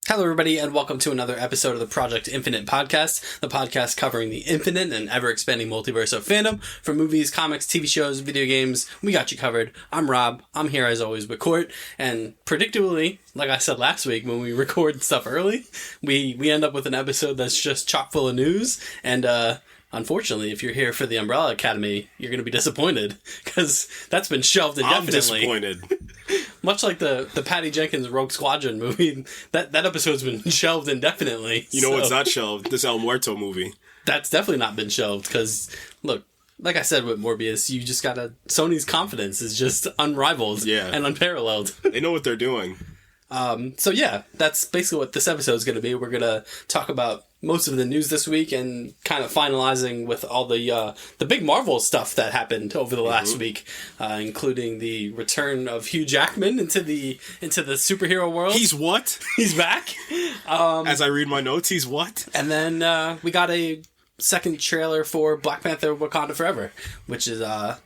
Hello, everybody, and welcome to another episode of the Projekt Infinite podcast, the podcast covering the infinite and ever-expanding multiverse of fandom. From movies, comics, TV shows, video games, we got you covered. I'm Rob. I'm here, as always, with Court. And predictably, like I said last week, when we record stuff early, we end up with an episode that's just chock full of news. And unfortunately, if you're here for the Umbrella Academy, you're going to be disappointed, because that's been shelved indefinitely. I'm disappointed. Much like the Patty Jenkins Rogue Squadron movie, that episode's been shelved indefinitely. You know what's not shelved? This El Muerto movie. That's definitely not been shelved, because, look, like I said with Morbius, you just gotta... Sony's confidence is just unrivaled and unparalleled. They know what they're doing. So yeah, that's basically what this episode's gonna be. We're gonna talk about most of the news this week and kind of finalizing with all the big Marvel stuff that happened over the last week, including the return of Hugh Jackman into the superhero world. He's what? He's back. As I read my notes, he's what? And then we got a second trailer for Black Panther: Wakanda Forever, which is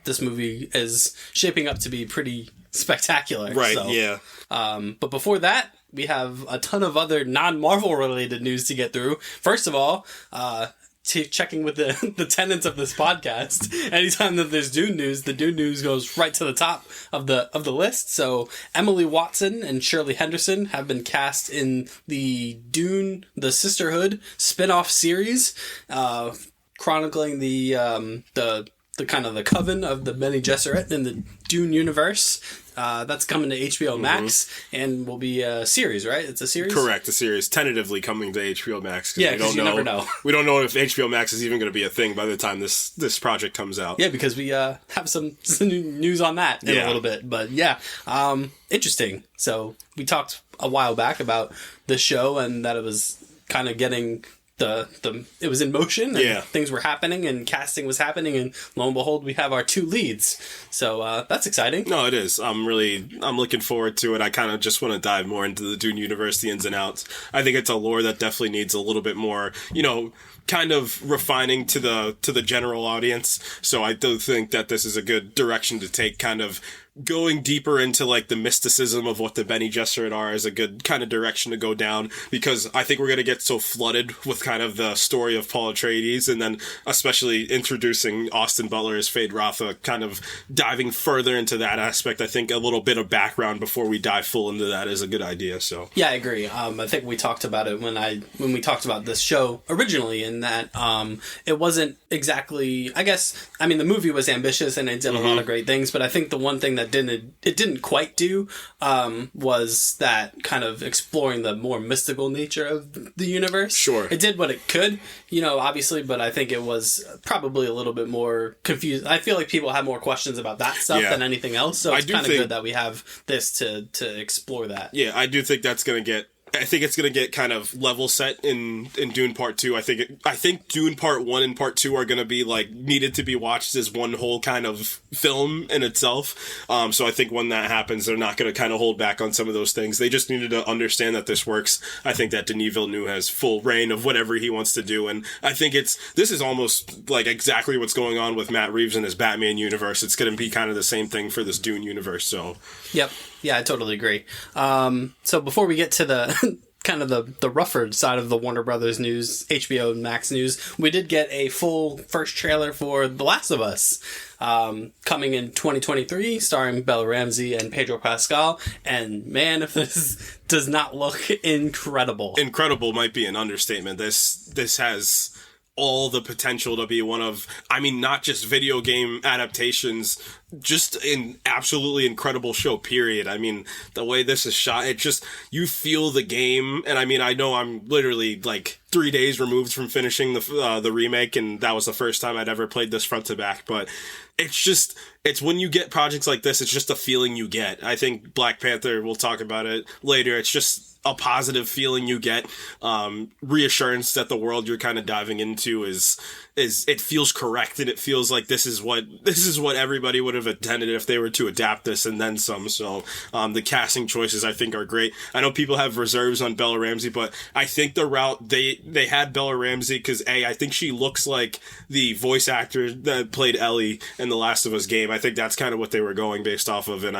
this movie is shaping up to be pretty spectacular. Right, so, yeah. But before that, we have a ton of other non-Marvel related news to get through. First of all, checking with the tenets of this podcast, anytime that there's Dune news, the Dune news goes right to the top of the list. So Emily Watson and Shirley Henderson have been cast in the Dune, the Sisterhood spin-off series, chronicling the kind of the Coven of the Bene Gesserit in the Dune universe. That's coming to HBO Max and will be a series, right? It's a series? Correct, a series. Tentatively coming to HBO Max. Yeah, because you never know. We don't know if HBO Max is even going to be a thing by the time this project comes out. Yeah, because we have some news on that in a little bit. But yeah, interesting. So we talked a while back about the show and that it was kind of getting... it was in motion and things were happening and casting was happening, and lo and behold, we have our two leads. So that's exciting. No, it is. I'm looking forward to it. I kind of just want to dive more into the Dune universe, the ins and outs. I think it's a lore that definitely needs a little bit more, kind of refining to the general audience. So I do think that this is a good direction to take, kind of going deeper into like the mysticism of what the Bene Gesserit are is a good kind of direction to go down, because I think we're going to get so flooded with kind of the story of Paul Atreides, and then especially introducing Austin Butler as Fade Rotha, kind of diving further into that aspect. I think a little bit of background before we dive full into that is a good idea. So yeah, I agree. I think we talked about it when we talked about this show originally, in that it wasn't exactly, the movie was ambitious and it did a lot of great things, but I think the one thing that it didn't quite do was that kind of exploring the more mystical nature of the universe. Sure. It did what it could, obviously, but I think it was probably a little bit more confused. I feel like people have more questions about that stuff than anything else, so it's kind of good that we have this to explore that. Yeah, I do think that's going to get... I think it's going to get kind of level set in Dune Part 2. I think Dune Part 1 and Part 2 are going to be like needed to be watched as one whole kind of film in itself. So I think when that happens, they're not going to kind of hold back on some of those things. They just needed to understand that this works. I think that Denis Villeneuve has full reign of whatever he wants to do. And I think this is almost like exactly what's going on with Matt Reeves and his Batman universe. It's going to be kind of the same thing for this Dune universe. So, yep. Yeah, I totally agree. So before we get to the kind of the rougher side of the Warner Brothers news, HBO Max news, we did get a full first trailer for The Last of Us, coming in 2023, starring Bella Ramsey and Pedro Pascal. And man, if this does not look incredible. Incredible might be an understatement. This has all the potential to be one of, not just video game adaptations, just an absolutely incredible show, period. The way this is shot, it just, you feel the game. And I know I'm literally like 3 days removed from finishing the remake, and that was the first time I'd ever played this front to back, but it's when you get projects like this, it's just a feeling you get. I think Black Panther, we'll talk about it later, it's just a positive feeling you get, reassurance that the world you're kind of diving into is it feels correct, and it feels like this is what everybody would have intended if they were to adapt this, and then some. So the casting choices I think are great. I know people have reserves on Bella Ramsey, but I think the route they had Bella Ramsey because I think she looks like the voice actor that played Ellie in the Last of Us game. I think that's kind of what they were going based off of, and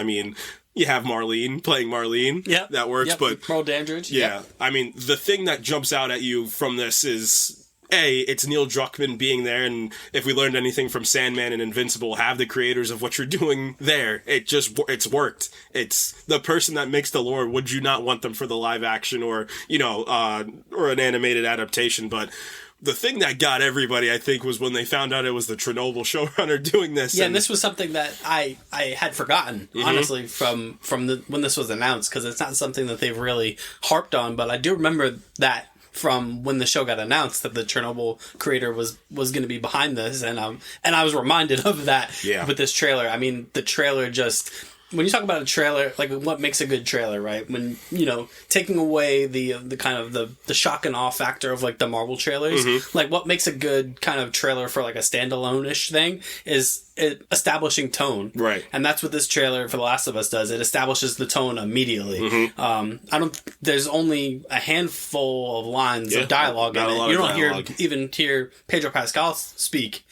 you have Marlene playing Marlene. Yeah, that works. But Merle Dandridge. Yeah, I mean, the thing that jumps out at you from this is, it's Neil Druckmann being there, and if we learned anything from Sandman and Invincible, have the creators of what you're doing there. It's worked. It's the person that makes the lore. Would you not want them for the live action or or an animated adaptation? But the thing that got everybody, I think, was when they found out it was the Chernobyl showrunner doing this. Yeah, and this was something that I had forgotten, honestly, from when this was announced, because it's not something that they've really harped on, but I do remember that from when the show got announced, that the Chernobyl creator was going to be behind this, and I was reminded of that with this trailer. I mean, the trailer just... When you talk about a trailer, like, what makes a good trailer, right? When, taking away the kind of the shock and awe factor of, like, the Marvel trailers, like, what makes a good kind of trailer for, like, a standalone-ish thing is establishing tone. Right. And that's what this trailer for The Last of Us does. It establishes the tone immediately. There's only a handful of lines of dialogue in it. You don't even hear Pedro Pascal speak.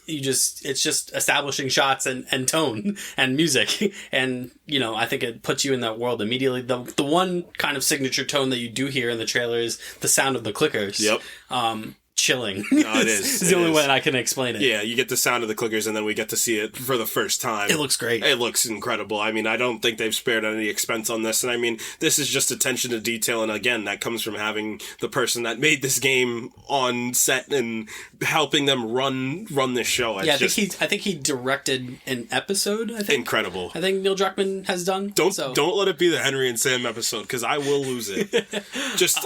It's just establishing shots and tone and music. And, I think it puts you in that world immediately. The one kind of signature tone that you do hear in the trailer is the sound of the clickers. Yep. Chilling. No, it is. It's the only way I can explain it. Yeah, you get the sound of the clickers, and then we get to see it for the first time. It looks great. It looks incredible. I mean, I don't think they've spared any expense on this, and I mean, this is just attention to detail, and again, that comes from having the person that made this game on set and helping them run this show. I think he directed an episode. I think incredible. I think Neil Druckmann has done. Don't let it be the Henry and Sam episode, because I will lose it.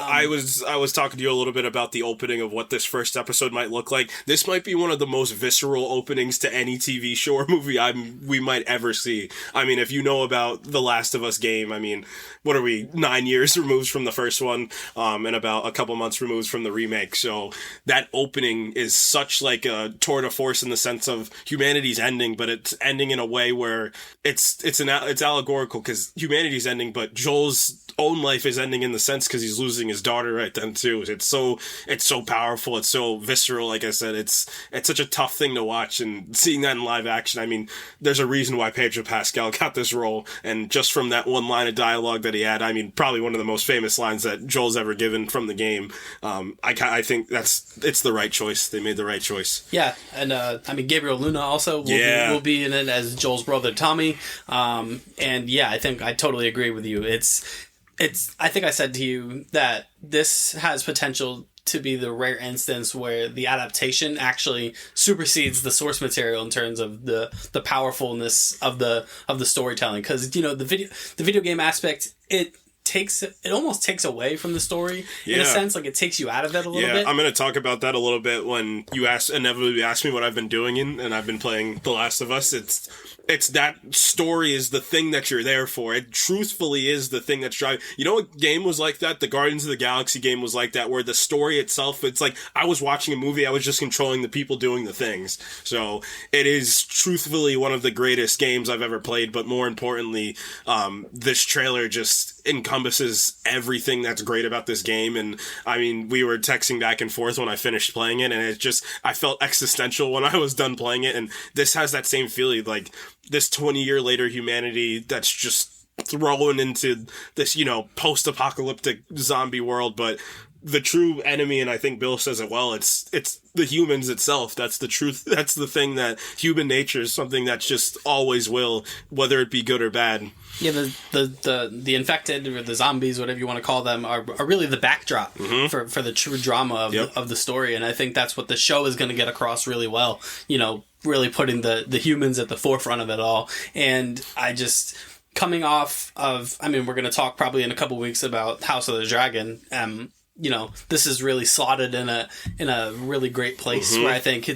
I was talking to you a little bit about the opening of what this first episode might look like. This might be one of the most visceral openings to any TV show or movie we might ever see. I mean, if you know about the Last of Us game, I mean, what are we, 9 years removed from the first one, and about a couple months removed from the remake. So that opening is such like a tour de force in the sense of humanity's ending, but it's ending in a way where it's allegorical, because humanity's ending, but Joel's own life is ending in the sense because he's losing his daughter right then too. It's so powerful. It's so visceral. Like I said, it's such a tough thing to watch, and seeing that in live action, I mean, there's a reason why Pedro Pascal got this role, and just from that one line of dialogue that he had, I mean, probably one of the most famous lines that Joel's ever given from the game. I think it's the right choice. They made the right choice. Yeah, and I mean, Gabriel Luna also will be in it as Joel's brother Tommy. And yeah, I think I totally agree with you. I think I said to you that this has potential to be the rare instance where the adaptation actually supersedes the source material in terms of the powerfulness of the storytelling, because the video game aspect, it almost takes away from the story in a sense. Like, it takes you out of it a little bit. I'm going to talk about that a little bit when you inevitably ask me what I've been doing, and I've been playing The Last of Us. It's that story is the thing that you're there for. It truthfully is the thing that's driving. You know what game was like that? The Guardians of the Galaxy game was like that, where the story itself, it's like I was watching a movie, I was just controlling the people doing the things. So it is truthfully one of the greatest games I've ever played, but more importantly, this trailer just encompasses everything that's great about this game. And I mean, we were texting back and forth when I finished playing it, and I felt existential when I was done playing it, and this has that same feeling, like this 20-year later humanity that's just thrown into this, post-apocalyptic zombie world, but the true enemy, and I think Bill says it well, it's the humans itself. That's the truth. That's the thing, that human nature is something that's just always will, whether it be good or bad. Yeah, the infected, or the zombies, whatever you want to call them, are really the backdrop for the true drama of the story, and I think that's what the show is going to get across really well. Really putting the humans at the forefront of it all. And I just, coming off of, I mean, we're going to talk probably in a couple weeks about House of the Dragon. This is really slotted in a really great place where I think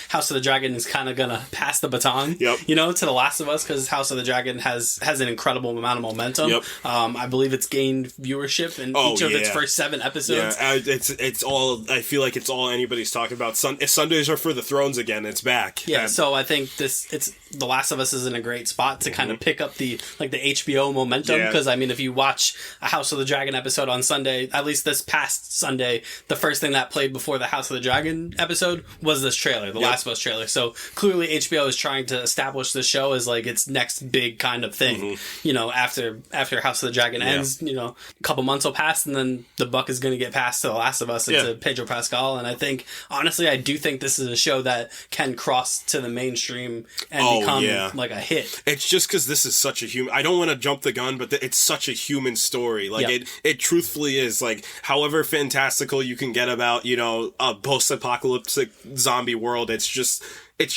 House of the Dragon is kind of gonna pass the baton, to The Last of Us, because House of the Dragon has an incredible amount of momentum. I believe it's gained viewership in each of its first 7 episodes. Yeah, it's all. I feel like it's all anybody's talking about. Sundays are for the Thrones again. It's back. Yeah, so I think The Last of Us is in a great spot to kind of pick up the HBO momentum, because I mean, if you watch a House of the Dragon episode on Sunday, at least this past last Sunday, the first thing that played before the House of the Dragon episode was this trailer, the Last of Us trailer. So clearly HBO is trying to establish the show as like its next big kind of thing. You know, after House of the Dragon ends, you know, a couple months will pass, and then the buck is going to get passed to The Last of Us and to Pedro Pascal. And I think, honestly, I do think this is a show that can cross to the mainstream and become like a hit. It's just because this is such a human. I don't want to jump the gun, but it's such a human story. Like it truthfully is. Like, however fantastical you can get about, you know, a post-apocalyptic zombie world, it's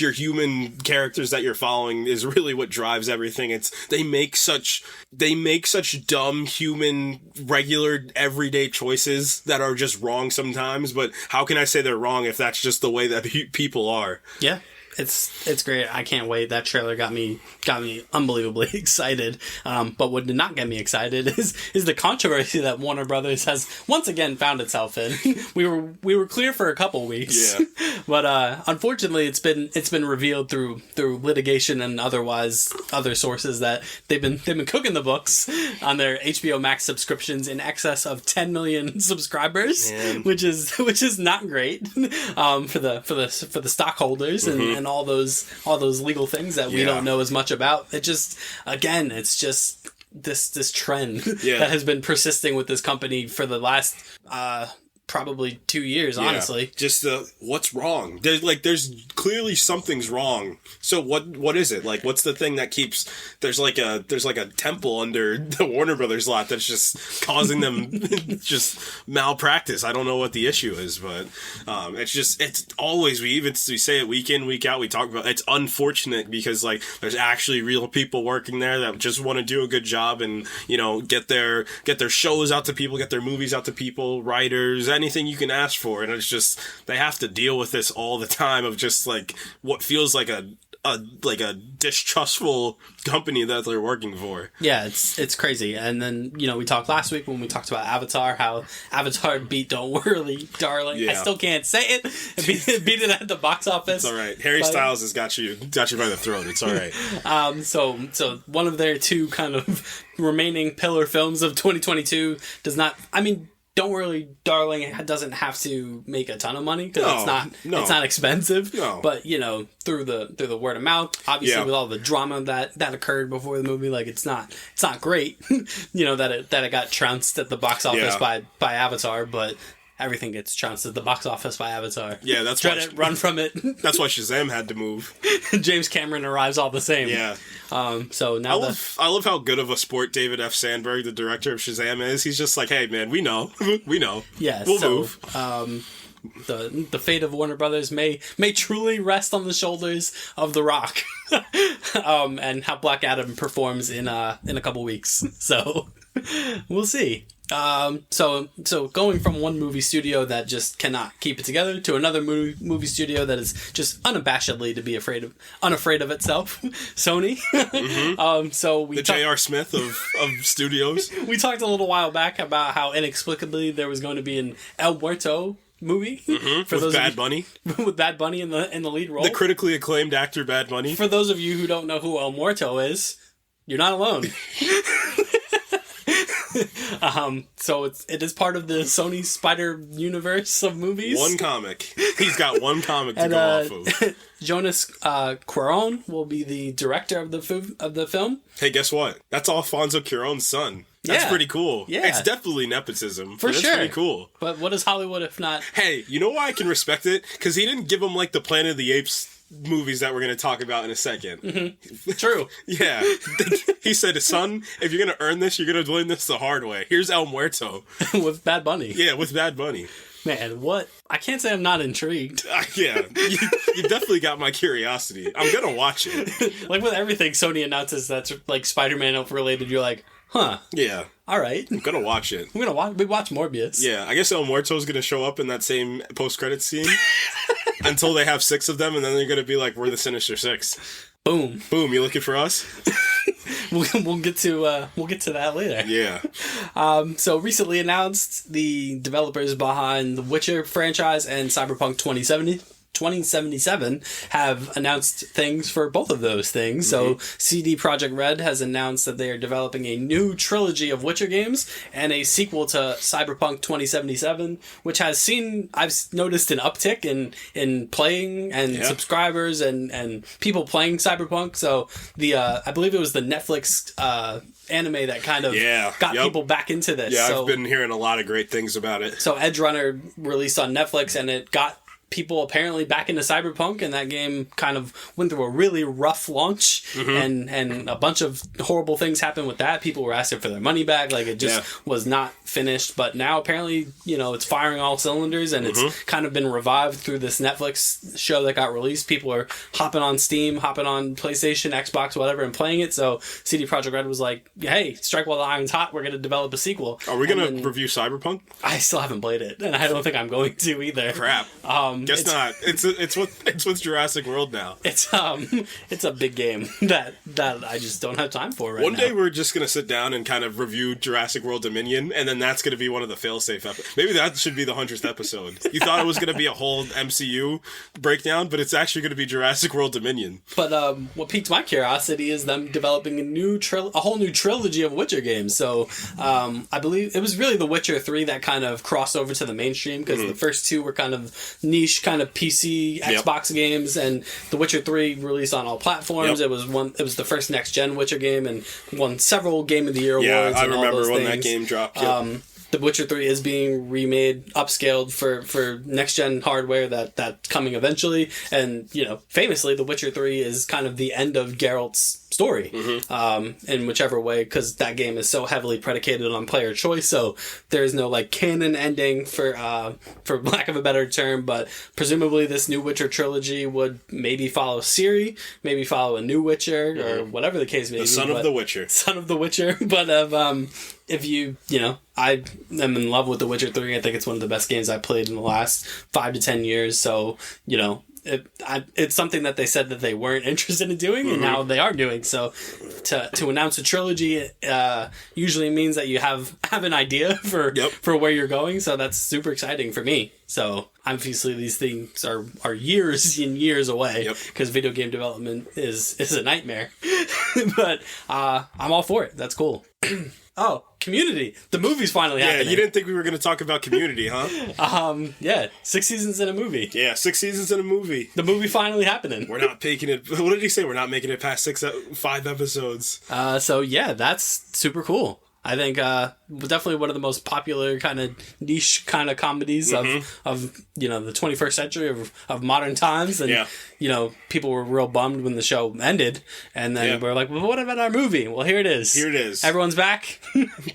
your human characters that you're following is really what drives everything. They make such dumb, human, regular, everyday choices that are just wrong sometimes. But how can I say they're wrong if that's just the way that people are? Yeah. It's great. I can't wait. That trailer got me unbelievably excited. But what did not get me excited is the controversy that Warner Brothers has once again found itself in. We were clear for a couple weeks, but unfortunately, it's been revealed through litigation and otherwise other sources that they've been cooking the books on their HBO Max subscriptions in excess of 10 million subscribers, which is not great for the stockholders and all those legal things that we don't know as much about. It's just this trend that has been persisting with this company for the last probably 2 years, honestly. Just what's wrong? There's clearly something's wrong. So what is it? Like, what's the thing that keeps there's like a temple under the Warner Brothers lot that's just causing them just malpractice. I don't know what the issue is, but it's always we say it week in, week out, we talk about it's unfortunate because like there's actually real people working there that just want to do a good job and, you know, get their shows out to people, get their movies out to people, writers, anything you can ask for, and it's just they have to deal with this all the time of just like what feels like a distrustful company that they're working for. Yeah, it's crazy. And then, you know, we talked last week when we talked about Avatar, how Avatar beat Don't Worry Darling. I still can't say it. Beat it at the box office. It's all right. Harry Styles has got you by the throat. It's all right. So one of their two kind of remaining pillar films of 2022 does not. I mean, Don't Worry Darling doesn't have to make a ton of money because it's not expensive. No. But, you know, through the word of mouth, obviously with all the drama that occurred before the movie, like it's not great, you know, that it got trounced at the box office by Avatar, but everything gets trounced at the box office by Avatar. Yeah, that's Dread it, run from it. That's why Shazam had to move. James Cameron arrives all the same. Yeah. So now I love how good of a sport David F. Sandberg, the director of Shazam, is. He's just like, hey man, we know. Yeah, we'll move. The fate of Warner Brothers may truly rest on the shoulders of The Rock, and how Black Adam performs in a couple weeks. So we'll see. So going from one movie studio that just cannot keep it together to another movie studio that is just unabashedly to be unafraid of itself, Sony. So we the J.R. Smith of studios. We talked a little while back about how inexplicably there was going to be an El Muerto movie with Bad Bunny. With Bad Bunny in the lead role. The critically acclaimed actor Bad Bunny. For those of you who don't know who El Muerto is, you're not alone. So it is part of the Sony Spider universe of movies. One comic. He's got one comic to go off of. Jonas Cuarón will be the director of the film. Hey, guess what? That's Alfonso Cuarón's son. That's pretty cool. Yeah. It's definitely nepotism. For sure. It's pretty cool. But what is Hollywood if not? Hey, you know why I can respect it? Because he didn't give him like the Planet of the Apes movies that we're going to talk about in a second. True. Yeah. He said, son, if you're going to earn this, you're going to learn this the hard way. Here's El Muerto. With Bad Bunny. Yeah, with Bad Bunny. Man, what? I can't say I'm not intrigued. Yeah, you definitely got my curiosity. I'm going to watch it. Like with everything Sony announces that's like Spider-Man related, you're like, huh. Yeah. All right. I'm going to watch it. We watch Morbius. Yeah, I guess El Muerto's going to show up in that same post-credits scene until they have 6 of them, and then they're going to be like, we're the Sinister Six. Boom. Boom, you looking for us? We'll get to that later. Yeah. So recently announced the developers behind the Witcher franchise and Cyberpunk 2070. 2077 have announced things for both of those things. So CD Projekt Red has announced that they are developing a new trilogy of Witcher games and a sequel to Cyberpunk 2077, which has seen, I've noticed an uptick in playing and subscribers and people playing Cyberpunk. So I believe it was the Netflix anime that kind of got people back into this. Yeah, so, I've been hearing a lot of great things about it. So Edge Runner released on Netflix, and it got people apparently back into Cyberpunk, and that game kind of went through a really rough launch, and a bunch of horrible things happened with that. People were asking for their money back, like it just was not finished. But now apparently, it's firing all cylinders, and it's kind of been revived through this Netflix show that got released. People are hopping on Steam, hopping on PlayStation, Xbox, whatever, and playing it. So CD Projekt Red was like, hey, strike while the iron's hot, we're going to develop a sequel. Are we going to review Cyberpunk? I still haven't played it, and I don't think I'm going to either. Crap. Guess not. It's with Jurassic World now. It's a big game that I just don't have time for right now. One day we're just gonna sit down and kind of review Jurassic World Dominion, and then that's gonna be one of the fail-safe episodes. Maybe that should be the 100th episode. You thought it was gonna be a whole MCU breakdown, but it's actually gonna be Jurassic World Dominion. But what piqued my curiosity is them developing a whole new trilogy of Witcher games. So I believe it was really The Witcher 3 that kind of crossed over to the mainstream, because the first two were kind of niche, kind of PC, Xbox games, and The Witcher 3 released on all platforms. It was the first next gen Witcher game and won several Game of the Year awards. Yeah, I and all remember those when things. that game dropped. The Witcher 3 is being remade, upscaled for next gen hardware that's coming eventually. And, famously, The Witcher 3 is kind of the end of Geralt's story, in whichever way, because that game is so heavily predicated on player choice. So there's no canon ending, for lack of a better term. But presumably this new Witcher trilogy would maybe follow Ciri, maybe follow a new Witcher, or whatever the case may be. The son of the Witcher. Son of the Witcher. But if I am in love with The Witcher 3. I think it's one of the best games I've played in the last 5 to 10 years. So, it's something that they said that they weren't interested in doing, and now they are doing. So to announce a trilogy usually means that you have an idea for where you're going. So that's super exciting for me. So obviously these things are years and years away, because video game development is a nightmare. But I'm all for it. That's cool. Oh, Community. The movie's finally happening. Yeah, you didn't think we were going to talk about Community, huh? 6 seasons in a movie. Yeah, 6 seasons in a movie. The movie finally happening. We're not making it... What did he say? We're not making it past 5 episodes. So yeah, that's super cool. I think definitely one of the most popular kind of niche kind of comedies of the 21st century of modern times. And people were real bummed when the show ended, and then we're like, well, what about our movie? Well, here it is. Everyone's back.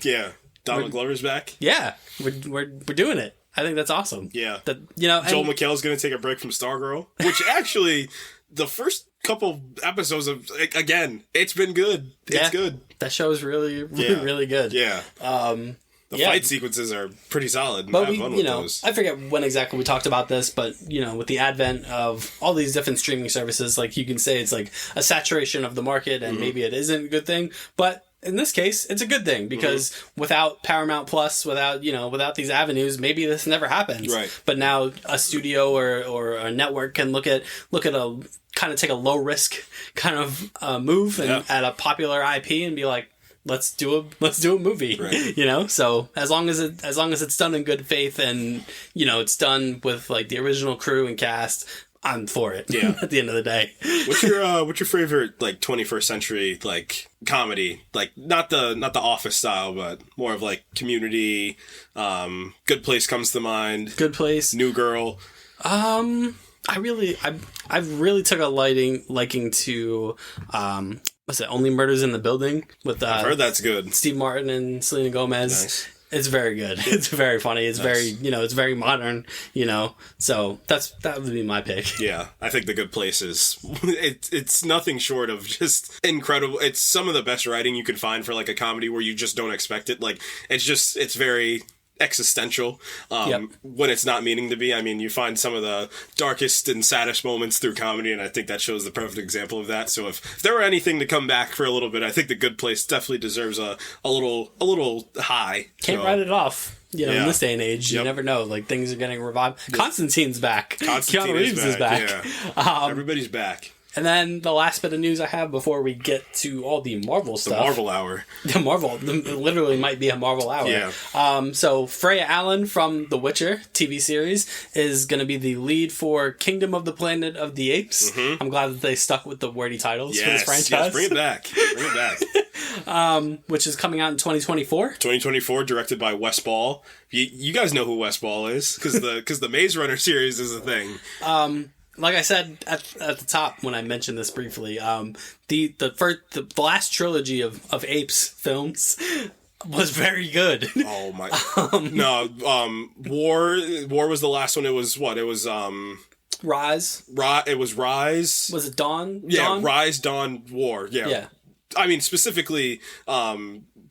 Yeah, Donald Glover's back. Yeah, we're doing it. I think that's awesome. Yeah, Joel McHale's going to take a break from Stargirl, which actually the first couple episodes of, again, it's been good. It's good. That show is really good. Yeah. The fight sequences are pretty solid. But I forget when exactly we talked about this, but with the advent of all these different streaming services, you can say it's like a saturation of the market, and maybe it isn't a good thing, but in this case, it's a good thing, because without Paramount Plus, without these avenues, maybe this never happens. Right. But now a studio or a network can look at a kind of take a low risk kind of move and at a popular IP and be like, let's do a movie. Right. So as long as it's done in good faith, and it's done with the original crew and cast, I'm for it. Yeah. At the end of the day. What's your favorite 21st century comedy? Not the Office style, but more of Community. Good Place comes to mind. Good Place. New Girl. I really took a liking to what's it? Only Murders in the Building with I've heard that's good. Steve Martin and Selena Gomez. Nice. It's very good. It's very funny. It's very, it's very modern, so that would be my pick. Yeah. I think The Good Place it's nothing short of just incredible. It's some of the best writing you can find for a comedy where you just don't expect it. It's very existential when it's not meaning to be. I mean, you find some of the darkest and saddest moments through comedy, and I think that shows the perfect example of that. So if there were anything to come back for a little bit, I think The Good Place definitely deserves a little high. Can't write it off. You know, in this day and age, you never know. Like, things are getting revived. Constantine's back. Keanu Reeves is back. Yeah. Everybody's back. And then the last bit of news I have before we get to all the Marvel stuff. The Marvel Hour. Literally might be a Marvel Hour. Yeah. So Freya Allen from The Witcher TV series is going to be the lead for Kingdom of the Planet of the Apes. I'm glad that they stuck with the wordy titles for this franchise. Yes, bring it back. Bring it back. Which is coming out in 2024. 2024, directed by Wes Ball. You guys know who Wes Ball is, because the Maze Runner series is a thing. Like I said at the top when I mentioned this briefly, the last trilogy of Apes films was very good. Oh my! War was the last one. It was what? It was Rise. It was Rise. Was it Dawn? Yeah, Dawn? Rise, Dawn, War. Yeah. I mean, specifically,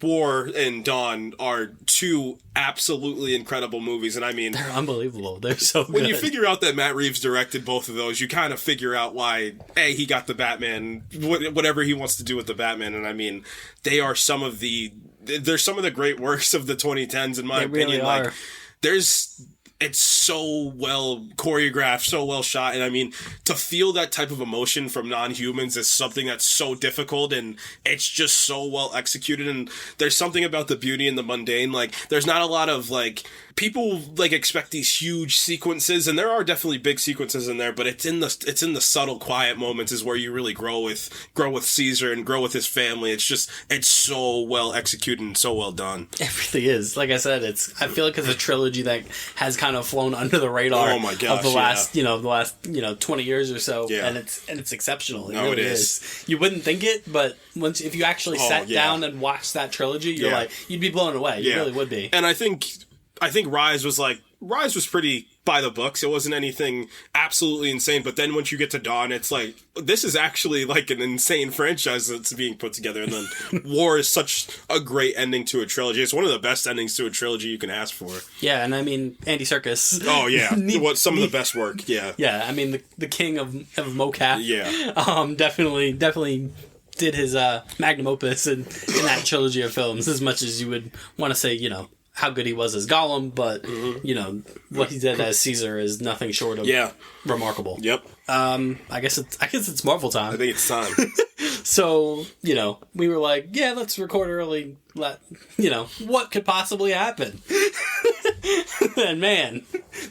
War and Dawn are two absolutely incredible movies, and I mean... They're unbelievable. They're so good. When you figure out that Matt Reeves directed both of those, you kind of figure out why, A, he got the Batman, whatever he wants to do with the Batman, and I mean, they're some of the great works of the 2010s, in my opinion. Really are. It's so well choreographed, so well shot, and I mean, to feel that type of emotion from non-humans is something that's so difficult, and it's just so well executed, and there's something about the beauty and the mundane. Like, there's not a lot of, like, people, like, expect these huge sequences, and there are definitely big sequences in there, but it's in the subtle, quiet moments is where you really grow with Caesar and grow with his family. It's so well executed and so well done. It really is. Like I said, I feel like it's a trilogy that has kind of flown under the radar of the last 20 years or so, and it's exceptional. It really is. You wouldn't think it, but if you actually sat down and watched that trilogy, you'd be blown away. You really would be. And I think Rise was pretty by the books. It wasn't anything absolutely insane, but then once you get to Dawn, it's like, this is actually like an insane franchise that's being put together. And then War is such a great ending to a trilogy. It's one of the best endings to a trilogy you can ask for. Yeah, and I mean, Andy Serkis. Oh yeah, some of the best work. Yeah. Yeah, I mean, the king of mocap. Yeah. Definitely did his magnum opus in that trilogy of films, as much as you would want to say, how good he was as Gollum, but what he did as Caesar is nothing short of remarkable. Yep. I guess it's Marvel time. I think it's time. So, we were like, yeah, let's record early. What could possibly happen? And man,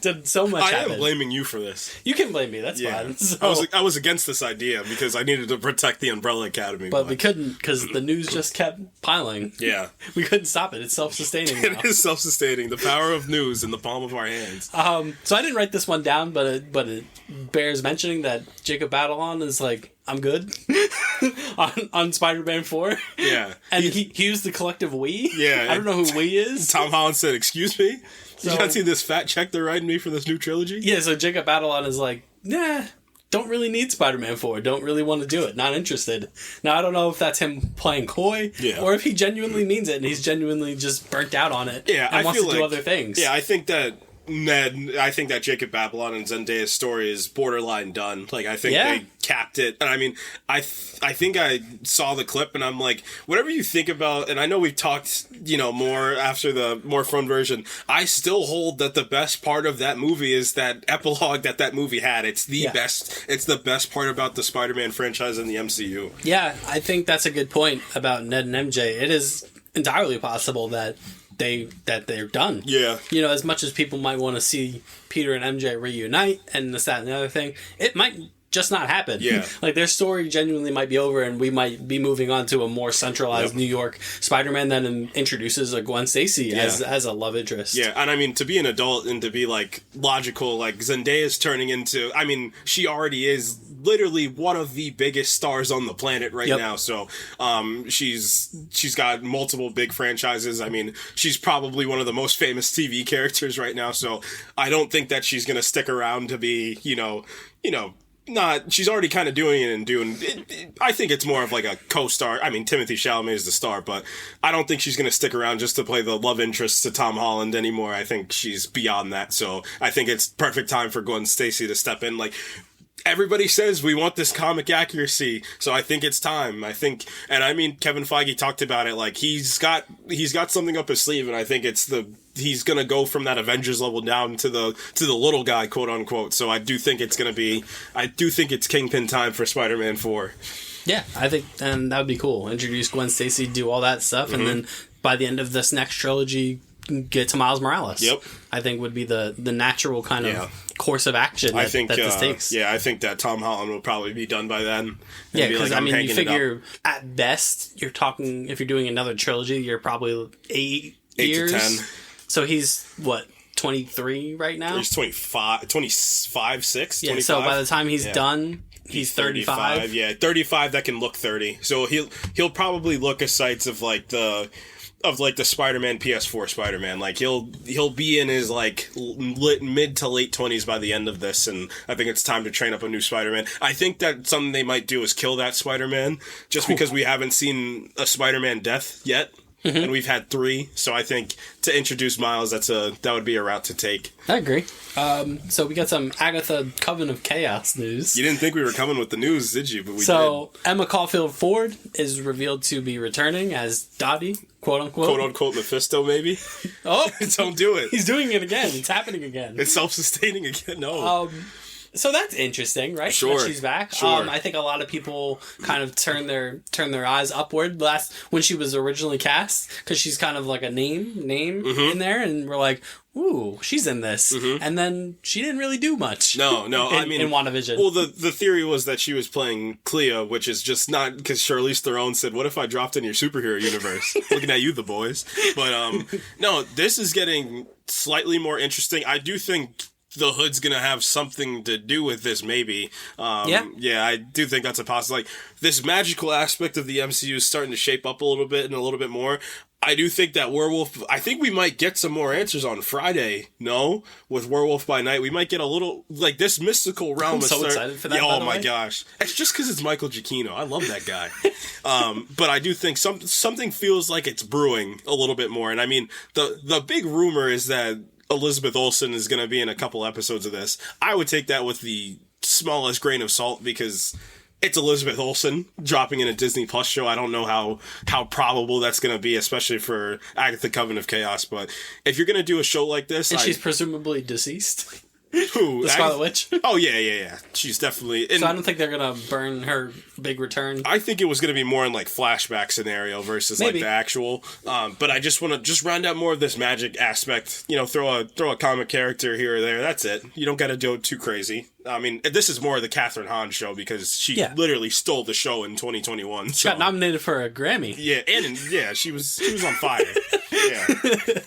did so much happen. I am blaming you for this. You can blame me, that's fine. So, I was against this idea because I needed to protect the Umbrella Academy. But we couldn't, because the news just kept piling. Yeah. We couldn't stop it. It's self-sustaining now. It is self-sustaining. The power of news in the palm of our hands. So I didn't write this one down, but it bears mentioning that Jacob Batalon is like, I'm good on Spider-Man 4. Yeah. And he used the collective we. Yeah. I don't know who we is. Tom Holland said, excuse me? You not see this fat check they're writing me for this new trilogy? Yeah, so Jacob Batalon is like, nah, don't really need Spider-Man 4. Don't really want to do it. Not interested. Now, I don't know if that's him playing coy or if he genuinely means it and he's genuinely just burnt out on it and wants to do other things. Yeah, I think that Jacob Batalon and Zendaya's story is borderline done. Like, I think they capped it. And I mean, I think I saw the clip and I'm like, whatever you think about, and I know we've talked, more after the more fun version, I still hold that the best part of that movie is that epilogue that movie had. It's the best. It's the best part about the Spider-Man franchise in the MCU. Yeah, I think that's a good point about Ned and MJ. It is entirely possible that they're done. Yeah. As much as people might want to see Peter and MJ reunite and this, that, and the other thing, it might just not happen. Yeah. Like, their story genuinely might be over and we might be moving on to a more centralized New York Spider-Man that introduces a Gwen Stacy as a love interest. Yeah, and I mean, to be an adult and to be, like, logical, like, Zendaya's turning into... I mean, she already is literally one of the biggest stars on the planet right now, so she's got multiple big franchises. I mean, she's probably one of the most famous TV characters right now, so I don't think that she's going to stick around to be, she's already kind of doing it in Dune. I think it's more of like a co-star. I mean, Timothée Chalamet is the star, but I don't think she's going to stick around just to play the love interest to Tom Holland anymore. I think she's beyond that. So I think it's perfect time for Gwen Stacy to step in. Like, everybody says we want this comic accuracy, so I think it's time. And I mean, Kevin Feige talked about it. Like, he's got something up his sleeve, and I think it's the he's gonna go from that Avengers level down to the little guy, quote unquote. So I do think it's Kingpin time for Spider-Man 4. Yeah, I think and that would be cool. Introduce Gwen Stacy, do all that stuff, and then by the end of this next trilogy, get to Miles Morales. Yep. I think would be the natural kind of course of action that this takes. Yeah, I think that Tom Holland will probably be done by then. Yeah, because you figure at best you're talking, if you're doing another trilogy, you're probably 8 years. 8 to 10. So he's what, 23 right now? He's 25, 6. Yeah. 25? So by the time he's done, he's 35. Yeah, 35 that can look 30. So he'll probably look at sights of like the Spider-Man PS4 Spider-Man. Like he'll be in his like mid to late 20s by the end of this, and I think it's time to train up a new Spider-Man. I think that something they might do is kill that Spider-Man, just because we haven't seen a Spider-Man death yet. And we've had 3, so I think to introduce Miles, that would be a route to take. I agree. So we got some Agatha Coven of Chaos news. You didn't think we were coming with the news, did you? But we did. Emma Caulfield Ford is revealed to be returning as Dottie, quote unquote. Quote unquote Mephisto, maybe? Oh! Don't do it. He's doing it again. It's happening again. It's self-sustaining again. No. So that's interesting, right? Sure. That she's back. Sure. I think a lot of people kind of turn their eyes upward when she was originally cast, because she's kind of like a name in there, and we're like, ooh, she's in this. And then she didn't really do much. No, in WandaVision. Well, the theory was that she was playing Clea, which is just not, because Charlize Theron said, what if I dropped in your superhero universe? Looking at you, the boys. But, no, this is getting slightly more interesting. I do think the Hood's gonna have something to do with this, maybe. Yeah, I do think that's a possibility. Like, this magical aspect of the MCU is starting to shape up a little bit and a little bit more. I do think that Werewolf, I think we might get some more answers on Friday, no? With Werewolf by Night, we might get a little, like, this mystical realm. I'm so excited for that, yeah, by oh my way. gosh. It's just because it's Michael Giacchino. I love that guy. But I do think something feels like it's brewing a little bit more. And I mean, the big rumor is that Elizabeth Olsen is going to be in a couple episodes of this. I would take that with the smallest grain of salt, because it's Elizabeth Olsen dropping in a Disney Plus show. I don't know how probable that's going to be, especially for Agatha Coven of Chaos. But if you're going to do a show like this... And she's presumably deceased. Who? The Scarlet Witch? Oh, yeah. She's definitely... So I don't think they're going to burn her big return. I think it was going to be more in, like, flashback scenario versus, Maybe. like, the actual... but I just want to round out more of this magic aspect. You know, throw a comic character here or there. That's it. You don't got to do it too crazy. I mean, this is more of the Catherine Hahn show, because she literally stole the show in 2021. She got nominated for a Grammy. Yeah, she was on fire. Yeah.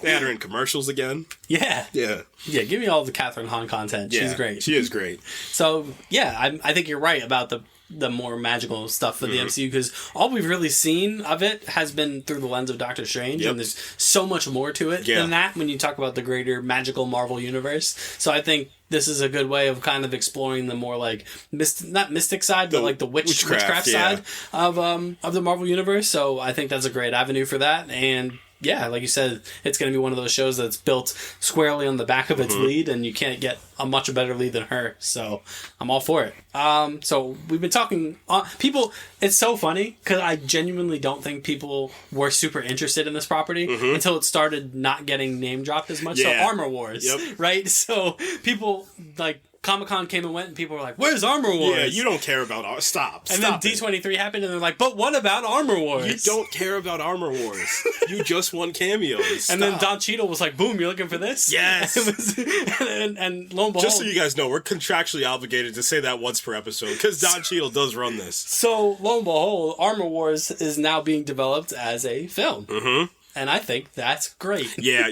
They had her in commercials again. Yeah. Yeah. Yeah, give me all the Catherine Hahn content. Yeah, she's great. She is great. So, yeah, I think you're right about the more magical stuff for the MCU, because all we've really seen of it has been through the lens of Doctor Strange, and there's so much more to it than that when you talk about the greater magical Marvel universe. So I think this is a good way of kind of exploring the more like not mystic side, but like the witchcraft side of the Marvel universe. So I think that's a great avenue for that. And yeah, like you said, it's going to be one of those shows that's built squarely on the back of its lead, and you can't get a much better lead than her. So I'm all for it. So we've been talking... people, it's so funny, because I genuinely don't think people were super interested in this property until it started not getting name dropped as much. Yeah. So Armor Wars, right? So people, like... Comic-Con came and went, and people were like, where's Armor Wars? Yeah, you don't care about... Stop. And then D23 happened, and they're like, but what about Armor Wars? You don't care about Armor Wars. You just want cameos. Stop. And then Don Cheadle was like, boom, you're looking for this? Yes. and lo and behold... Just so you guys know, we're contractually obligated to say that once per episode, because Don Cheadle does run this. So, lo and behold, Armor Wars is now being developed as a film. And I think that's great. Yeah.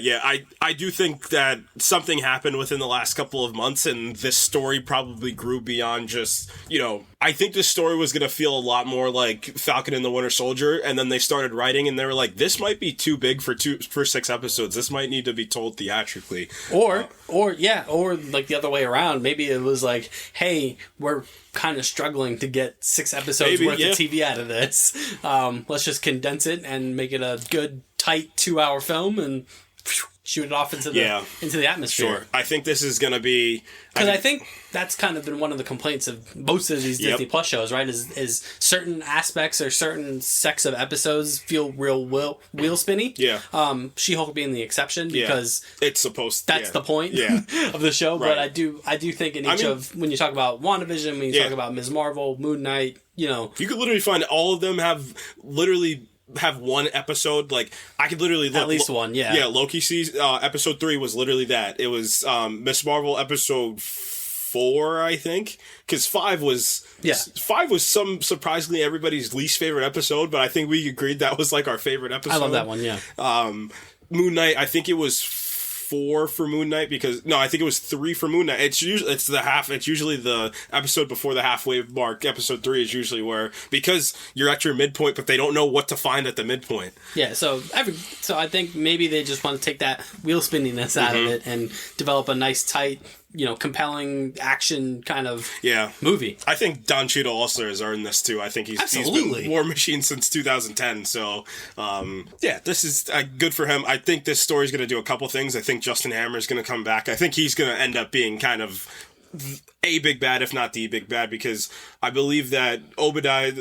I do think that something happened within the last couple of months, and this story probably grew beyond just, I think this story was going to feel a lot more like Falcon and the Winter Soldier, and then they started writing, and they were like, this might be too big for 6 episodes. This might need to be told theatrically. Or like the other way around. Maybe it was like, hey, we're kind of struggling to get 6 episodes worth of TV out of this. Let's just condense it and make it a good, tight 2-hour film, and shoot it off into the atmosphere. Sure. I think this is going to be... Because I think that's kind of been one of the complaints of most of these Disney Plus shows, right? Is certain aspects or certain sects of episodes feel real wheel spinny. Yeah. She-Hulk being the exception because it's supposed to. That's the point of the show. Right. But I do think in each of when you talk about WandaVision, when you talk about Ms. Marvel, Moon Knight, you could literally find all of them have one episode. Like I could literally look, at least one. Yeah. Loki season episode 3 was literally that. It was Miss Marvel episode 4, I think, because 5 was surprisingly everybody's least favorite episode, but I think we agreed that was like our favorite episode. I love that one. Yeah. Moon Knight, I think it was 4 for Moon Knight I think it was 3 for Moon Knight. It's usually the episode before the halfway mark. Episode 3 is usually because you're at your midpoint, but they don't know what to find at the midpoint. Yeah, so I think maybe they just want to take that wheel spinniness out of it and develop a nice tight, compelling action kind of movie. I think Don Cheadle also has earned this too. I think he's been War Machine since 2010. So, this is good for him. I think this story's going to do a couple things. I think Justin Hammer is going to come back. I think he's going to end up being kind of a big bad, if not the big bad, because I believe that Obadiah,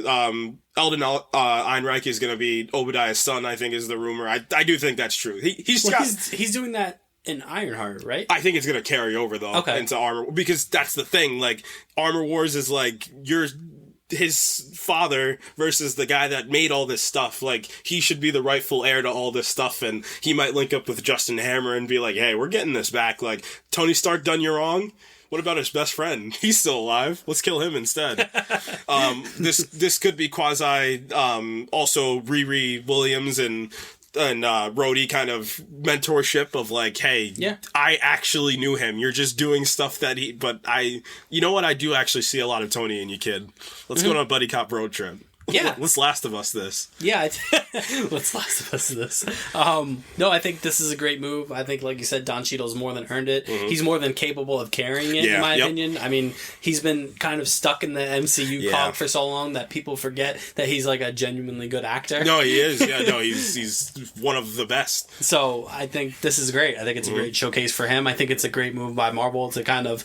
Eldon Einreich is going to be Obadiah's son, I think is the rumor. I do think that's true. He's doing that in Ironheart, right? I think it's going to carry over, though, into Armor, because that's the thing. Like, Armor Wars is like, his father versus the guy that made all this stuff. Like, he should be the rightful heir to all this stuff, and he might link up with Justin Hammer and be like, hey, we're getting this back. Like, Tony Stark done you wrong? What about his best friend? He's still alive. Let's kill him instead. This could be quasi, also Riri Williams and Rhodey kind of mentorship of like, hey, I actually knew him. You're just doing stuff that you know what? I do actually see a lot of Tony in you, kid. Let's go on a buddy cop road trip. Yeah. Let's Last of Us this. Yeah. Let's Last of Us this. No, I think this is a great move. I think, like you said, Don Cheadle's more than earned it. Mm-hmm. He's more than capable of carrying it, in my opinion. I mean, he's been kind of stuck in the MCU cog for so long that people forget that he's like a genuinely good actor. No, he is. Yeah, no, he's one of the best. So I think this is great. I think it's a great showcase for him. I think it's a great move by Marvel to kind of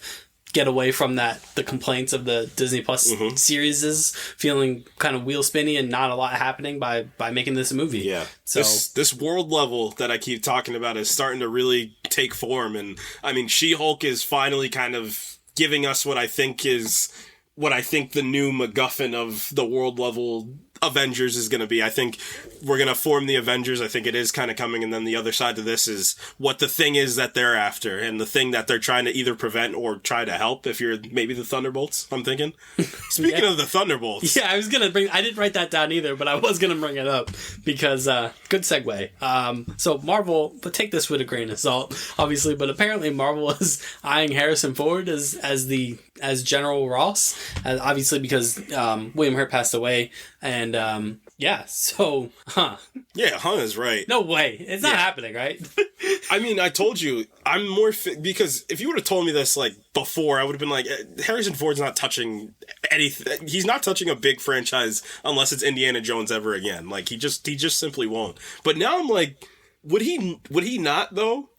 get away from the complaints of the Disney Plus series feeling kind of wheel spinny and not a lot happening by making this a movie. Yeah. So this world level that I keep talking about is starting to really take form, and I mean, She-Hulk is finally kind of giving us what I think the new MacGuffin of the world level Avengers is going to be. I think we're going to form the Avengers. I think it is kind of coming, and then the other side to this is what the thing is that they're after, and the thing that they're trying to either prevent or try to help, if you're maybe the Thunderbolts, I'm thinking. Speaking of the Thunderbolts. Yeah, I didn't write that down either, but I was going to bring it up, because, good segue. So Marvel, but take this with a grain of salt, obviously, but apparently Marvel is eyeing Harrison Ford as General Ross, obviously because William Hurt passed away, and Yeah, is right. No way. It's not happening, right? I mean, I told you, I'm more... because if you would have told me this, like, before, I would have been like, Harrison Ford's not touching anything. He's not touching a big franchise unless it's Indiana Jones ever again. Like, he just simply won't. But now I'm like, would he not, though?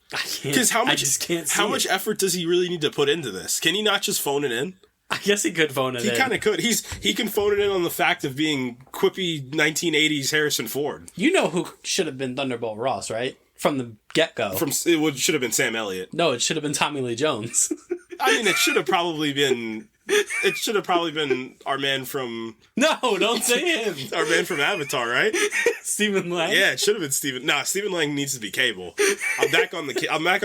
Because how much effort does he really need to put into this? Can he not just phone it in? I guess he could phone it in. He kind of could. He can phone it in on the fact of being quippy 1980s Harrison Ford. You know who should have been Thunderbolt Ross, right? From the get-go. It should have been Sam Elliott. No, it should have been Tommy Lee Jones. I mean, it should have probably been... It should have probably been our man from... No, don't say him. Our man from Avatar, right? Stephen Lang? Yeah, it should have been Stephen... Nah, Stephen Lang needs to be Cable. I'm back on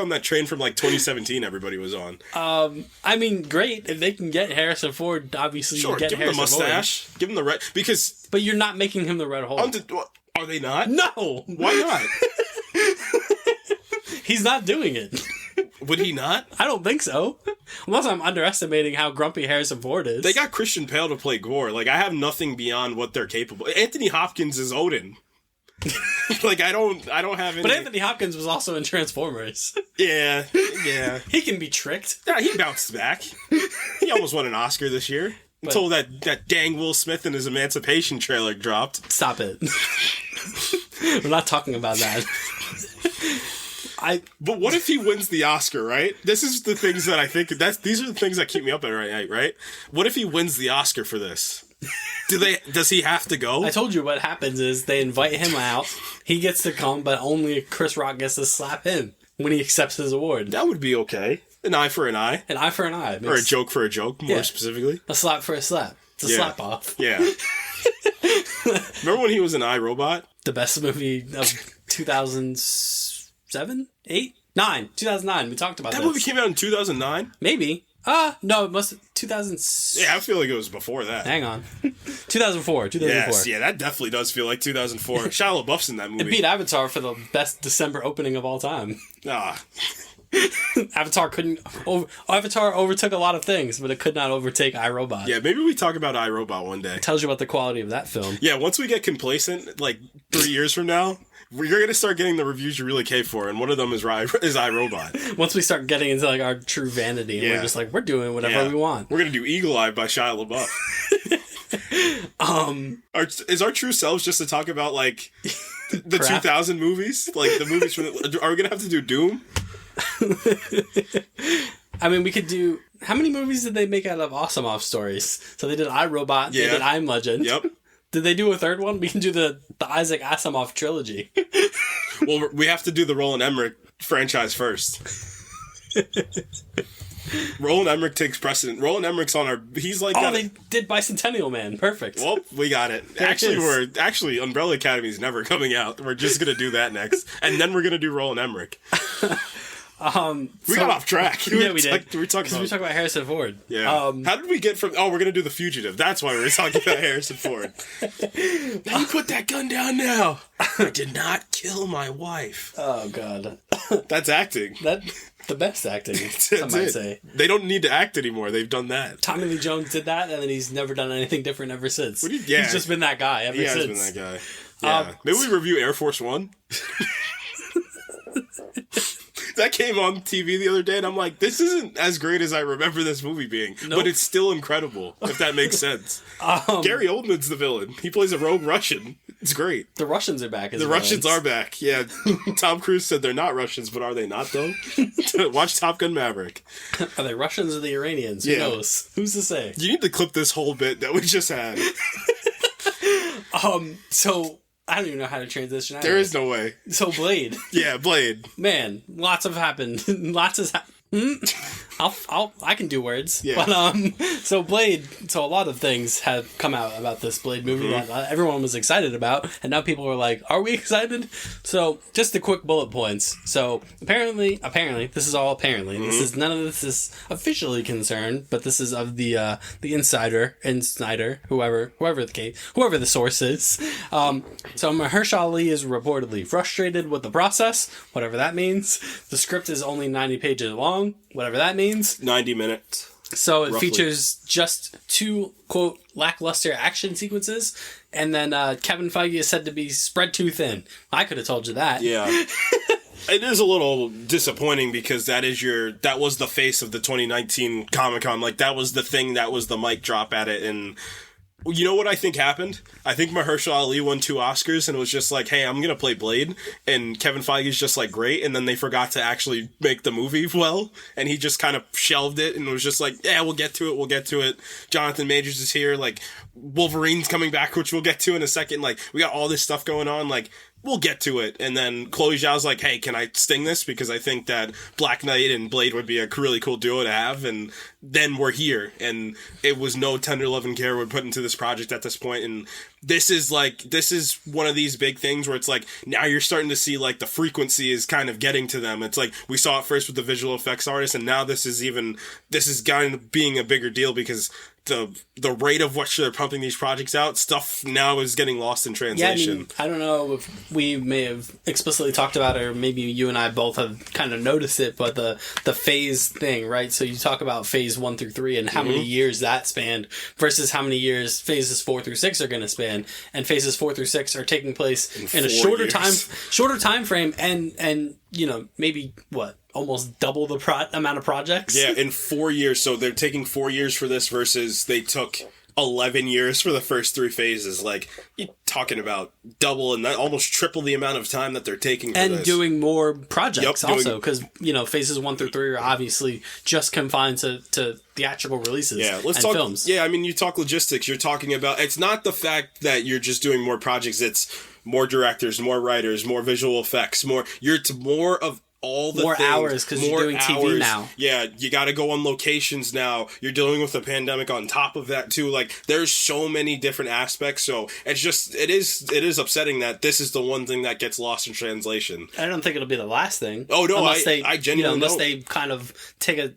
that train from like 2017 everybody was on. I mean, great. If they can get Harrison Ford, obviously you get give him the mustache. Ford. Give him the red... Because... But you're not making him the Red Hulk. Are they not? No! Why not? He's not doing it. Would he not? I don't think so. Unless I'm underestimating how grumpy Harrison Ford is. They got Christian Bale to play Gore. Like, I have nothing beyond what they're capable. Anthony Hopkins is Odin. Like, I don't have any... But Anthony Hopkins was also in Transformers. Yeah. He can be tricked. Yeah, he bounced back. He almost won an Oscar this year. Until that dang Will Smith and his Emancipation trailer dropped. Stop it. We're not talking about that. But what if he wins the Oscar, right? This is the things that I think these are the things that keep me up at night, right? What if he wins the Oscar for this? Does he have to go? I told you what happens is they invite him out. He gets to come, but only Chris Rock gets to slap him when he accepts his award. That would be okay. An eye for an eye. An eye for an eye. Or a joke for a joke, more specifically. A slap for a slap. It's a slap off. Yeah. Remember when he was an iRobot? The best movie of 2007? 8? 9. 2009. We talked about that movie came out in 2009? Maybe. No, it must have 2000. Yeah, I feel like it was before that. Hang on. 2004. Yes, yeah, that definitely does feel like 2004. Shia LaBeouf's in that movie. It beat Avatar for the best December opening of all time. Avatar overtook a lot of things, but it could not overtake iRobot. Yeah, maybe we talk about iRobot one day. It tells you about the quality of that film. Yeah, once we get complacent, like 3 years from now, you're going to start getting the reviews you really cave for, and one of them is iRobot. Once we start getting into like our true vanity, and we're just like, we're doing whatever we want. We're going to do Eagle Eye by Shia LaBeouf. Is our true selves just to talk about like the 2000 movies? Like the movies from are we going to have to do Doom? I mean, we could do... How many movies did they make out of Asimov stories? So they did iRobot, they did I'm Legend. Yep. Did they do a third one? We can do the Isaac Asimov trilogy. Well, we have to do the Roland Emmerich franchise first. Roland Emmerich takes precedent. Roland Emmerich's on our... He's like... they did Bicentennial Man. Perfect. Well, we got it. Actually, Umbrella Academy's never coming out. We're just going to do that next. And then we're going to do Roland Emmerich. We got off track. Yeah, we did. We talked about Harrison Ford. Yeah. How did we get from... Oh, we're going to do The Fugitive. That's why we were talking about Harrison Ford. Now you put that gun down now. I did not kill my wife. Oh, God. That's acting. The best acting, some might say. They don't need to act anymore. They've done that. Tommy Lee Jones did that, and then he's never done anything different ever since. He's just been that guy ever since. He has been that guy. Yeah. Maybe we review Air Force One? That came on TV the other day, and I'm like, this isn't as great as I remember this movie being. Nope. But it's still incredible, if that makes sense. Gary Oldman's the villain. He plays a rogue Russian. It's great. The Russians are back. The Russians are back, yeah. Tom Cruise said they're not Russians, but are they not, though? Watch Top Gun Maverick. Are they Russians or the Iranians? Who knows? Who's to say? You need to clip this whole bit that we just had. So... I don't even know how to transition out. There is no way. So Blade. Yeah, Blade. Man, lots have happened. I can do words. Yeah. But so Blade. So a lot of things have come out about this Blade movie that everyone was excited about, and now people are like, "Are we excited?" So just the quick bullet points. So apparently, this is all apparently. This is none of this is officially concerned, but this is of the insider, whoever the source is. So Mahershala Ali is reportedly frustrated with the process, whatever that means. The script is only 90 pages long, whatever that means. 90 minutes. So it features just 2, quote, lackluster action sequences, and then Kevin Feige is said to be spread too thin. I could have told you that. Yeah. It is a little disappointing because that was the face of the 2019 Comic-Con. Like, that was the thing, that was the mic drop at it, and... You know what I think happened? I think Mahershala Ali won 2 Oscars and it was just like, hey, I'm going to play Blade. And Kevin Feige's just like, great. And then they forgot to actually make the movie well. And he just kind of shelved it and was just like, yeah, we'll get to it. Jonathan Majors is here. Like, Wolverine's coming back, which we'll get to in a second. Like, we got all this stuff going on. Like, we'll get to it. And then Chloe Zhao's like, hey, can I sting this? Because I think that Black Knight and Blade would be a really cool duo to have. And then we're here. And it was no tender love and care we're put into this project at this point. And this is one of these big things where it's like, now you're starting to see like the frequency is kind of getting to them. It's like, we saw it first with the visual effects artist. And now this is kind of being a bigger deal because the rate of which they're pumping these projects out, stuff now is getting lost in translation. Yeah, I don't know if we may have explicitly talked about it, or maybe you and I both have kind of noticed it, but the phase thing, right? So you talk about phase 1 through 3 and how many years that spanned versus how many years phases 4 through 6 are going to span, and phases 4 through 6 are taking place in a shorter time frame, and you know, maybe almost double the amount of projects. Yeah, in 4 years. So they're taking 4 years for this versus they took 11 years for the first 3 phases. Like, you're talking about double and almost triple the amount of time that they're taking for and this. doing more projects also, because phases 1 through 3 are obviously just confined to theatrical releases and films. Yeah, I mean, you talk logistics, you're talking about, it's not the fact that you're just doing more projects, it's more directors, more writers, more visual effects, more of all the more things, hours, because you're doing TV now. Yeah, you got to go on locations now. You're dealing with a pandemic on top of that too. Like, there's so many different aspects. So it is upsetting that this is the one thing that gets lost in translation. I don't think it'll be the last thing. Oh no, I genuinely unless don't. they kind of take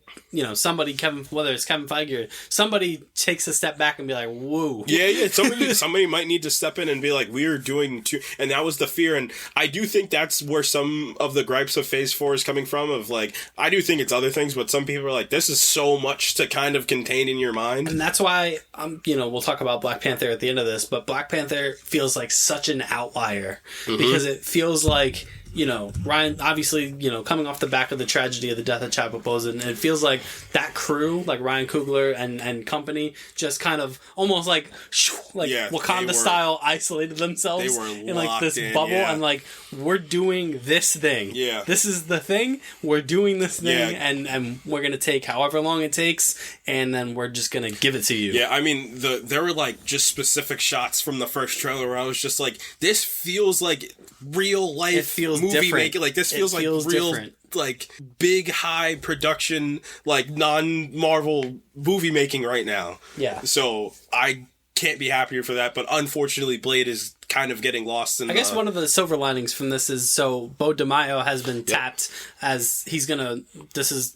somebody, whether it's Kevin Feige or somebody takes a step back and be like, whoa. Yeah. Somebody might need to step in and be like, we are doing too, and that was the fear. And I do think that's where some of the gripes of Phase 4 is coming from, of like, I do think it's other things, but some people are like, this is so much to kind of contain in your mind. And that's why, we'll talk about Black Panther at the end of this, but Black Panther feels like such an outlier, because it feels like, Ryan, obviously, coming off the back of the tragedy of the death of Chadwick Boseman, and it feels like that crew, like Ryan Coogler and company, just kind of almost like Wakanda style isolated themselves in like this bubble, and like, we're doing this thing. Yeah. This is the thing. We're doing this thing, and we're going to take however long it takes, and then we're just going to give it to you. Yeah, I mean, there were like just specific shots from the first trailer where I was just like, this feels like real life. It feels movie different. making. Like, this feels like real different. Like big high production, like non-Marvel movie making right now. Yeah. So I can't be happier for that, but unfortunately Blade is kind of getting lost in guess one of the silver linings from this is, so Bo DeMaio has been tapped as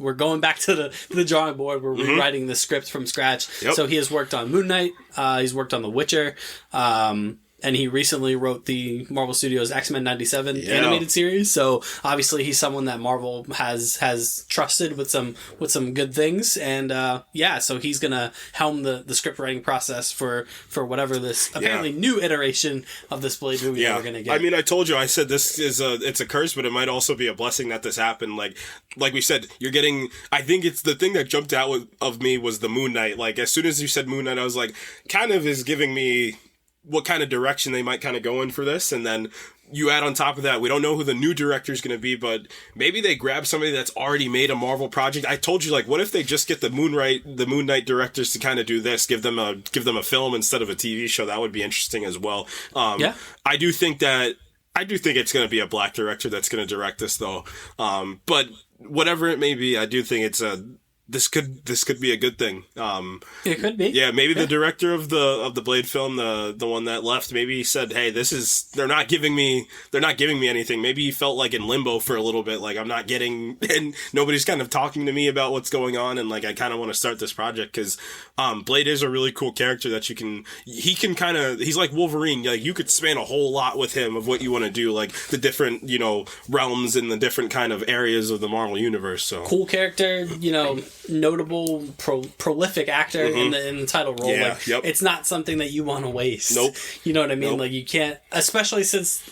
we're going back to the drawing board. We're rewriting the script from scratch. So he has worked on Moon Knight, he's worked on The Witcher, and he recently wrote the Marvel Studios X-Men 97 animated series. So obviously he's someone that Marvel has trusted with some good things. And so he's gonna helm the script writing process for whatever this apparently new iteration of this Blade movie we're gonna get. I mean, I told you, I said this is it's a curse, but it might also be a blessing that this happened. Like we said, you're getting. I think it's the thing that jumped out of me was the Moon Knight. Like, as soon as you said Moon Knight, I was like, kind of is giving me what kind of direction they might kind of go in for this. And then you add on top of that, we don't know who the new director is going to be, but maybe they grab somebody that's already made a Marvel project. I told you, like, what if they just get the Moon Knight directors to kind of do this, give them a film instead of a TV show? That would be interesting as well. I do think it's going to be a black director that's going to direct this, though. But whatever it may be, I do think this could be a good thing. It could be. Yeah, maybe the director of the Blade film, the one that left, maybe he said, "Hey, they're not giving me anything." Maybe he felt like in limbo for a little bit, like I'm not getting, and nobody's kind of talking to me about what's going on, and like I kind of want to start this project because Blade is a really cool character that he's like Wolverine. Like, you could span a whole lot with him of what you want to do, like the different realms and the different kind of areas of the Marvel universe. So cool character, notable prolific actor in the title role. It's not something that you want to waste. Nope. You know what I mean? Nope. Like, you can't, especially since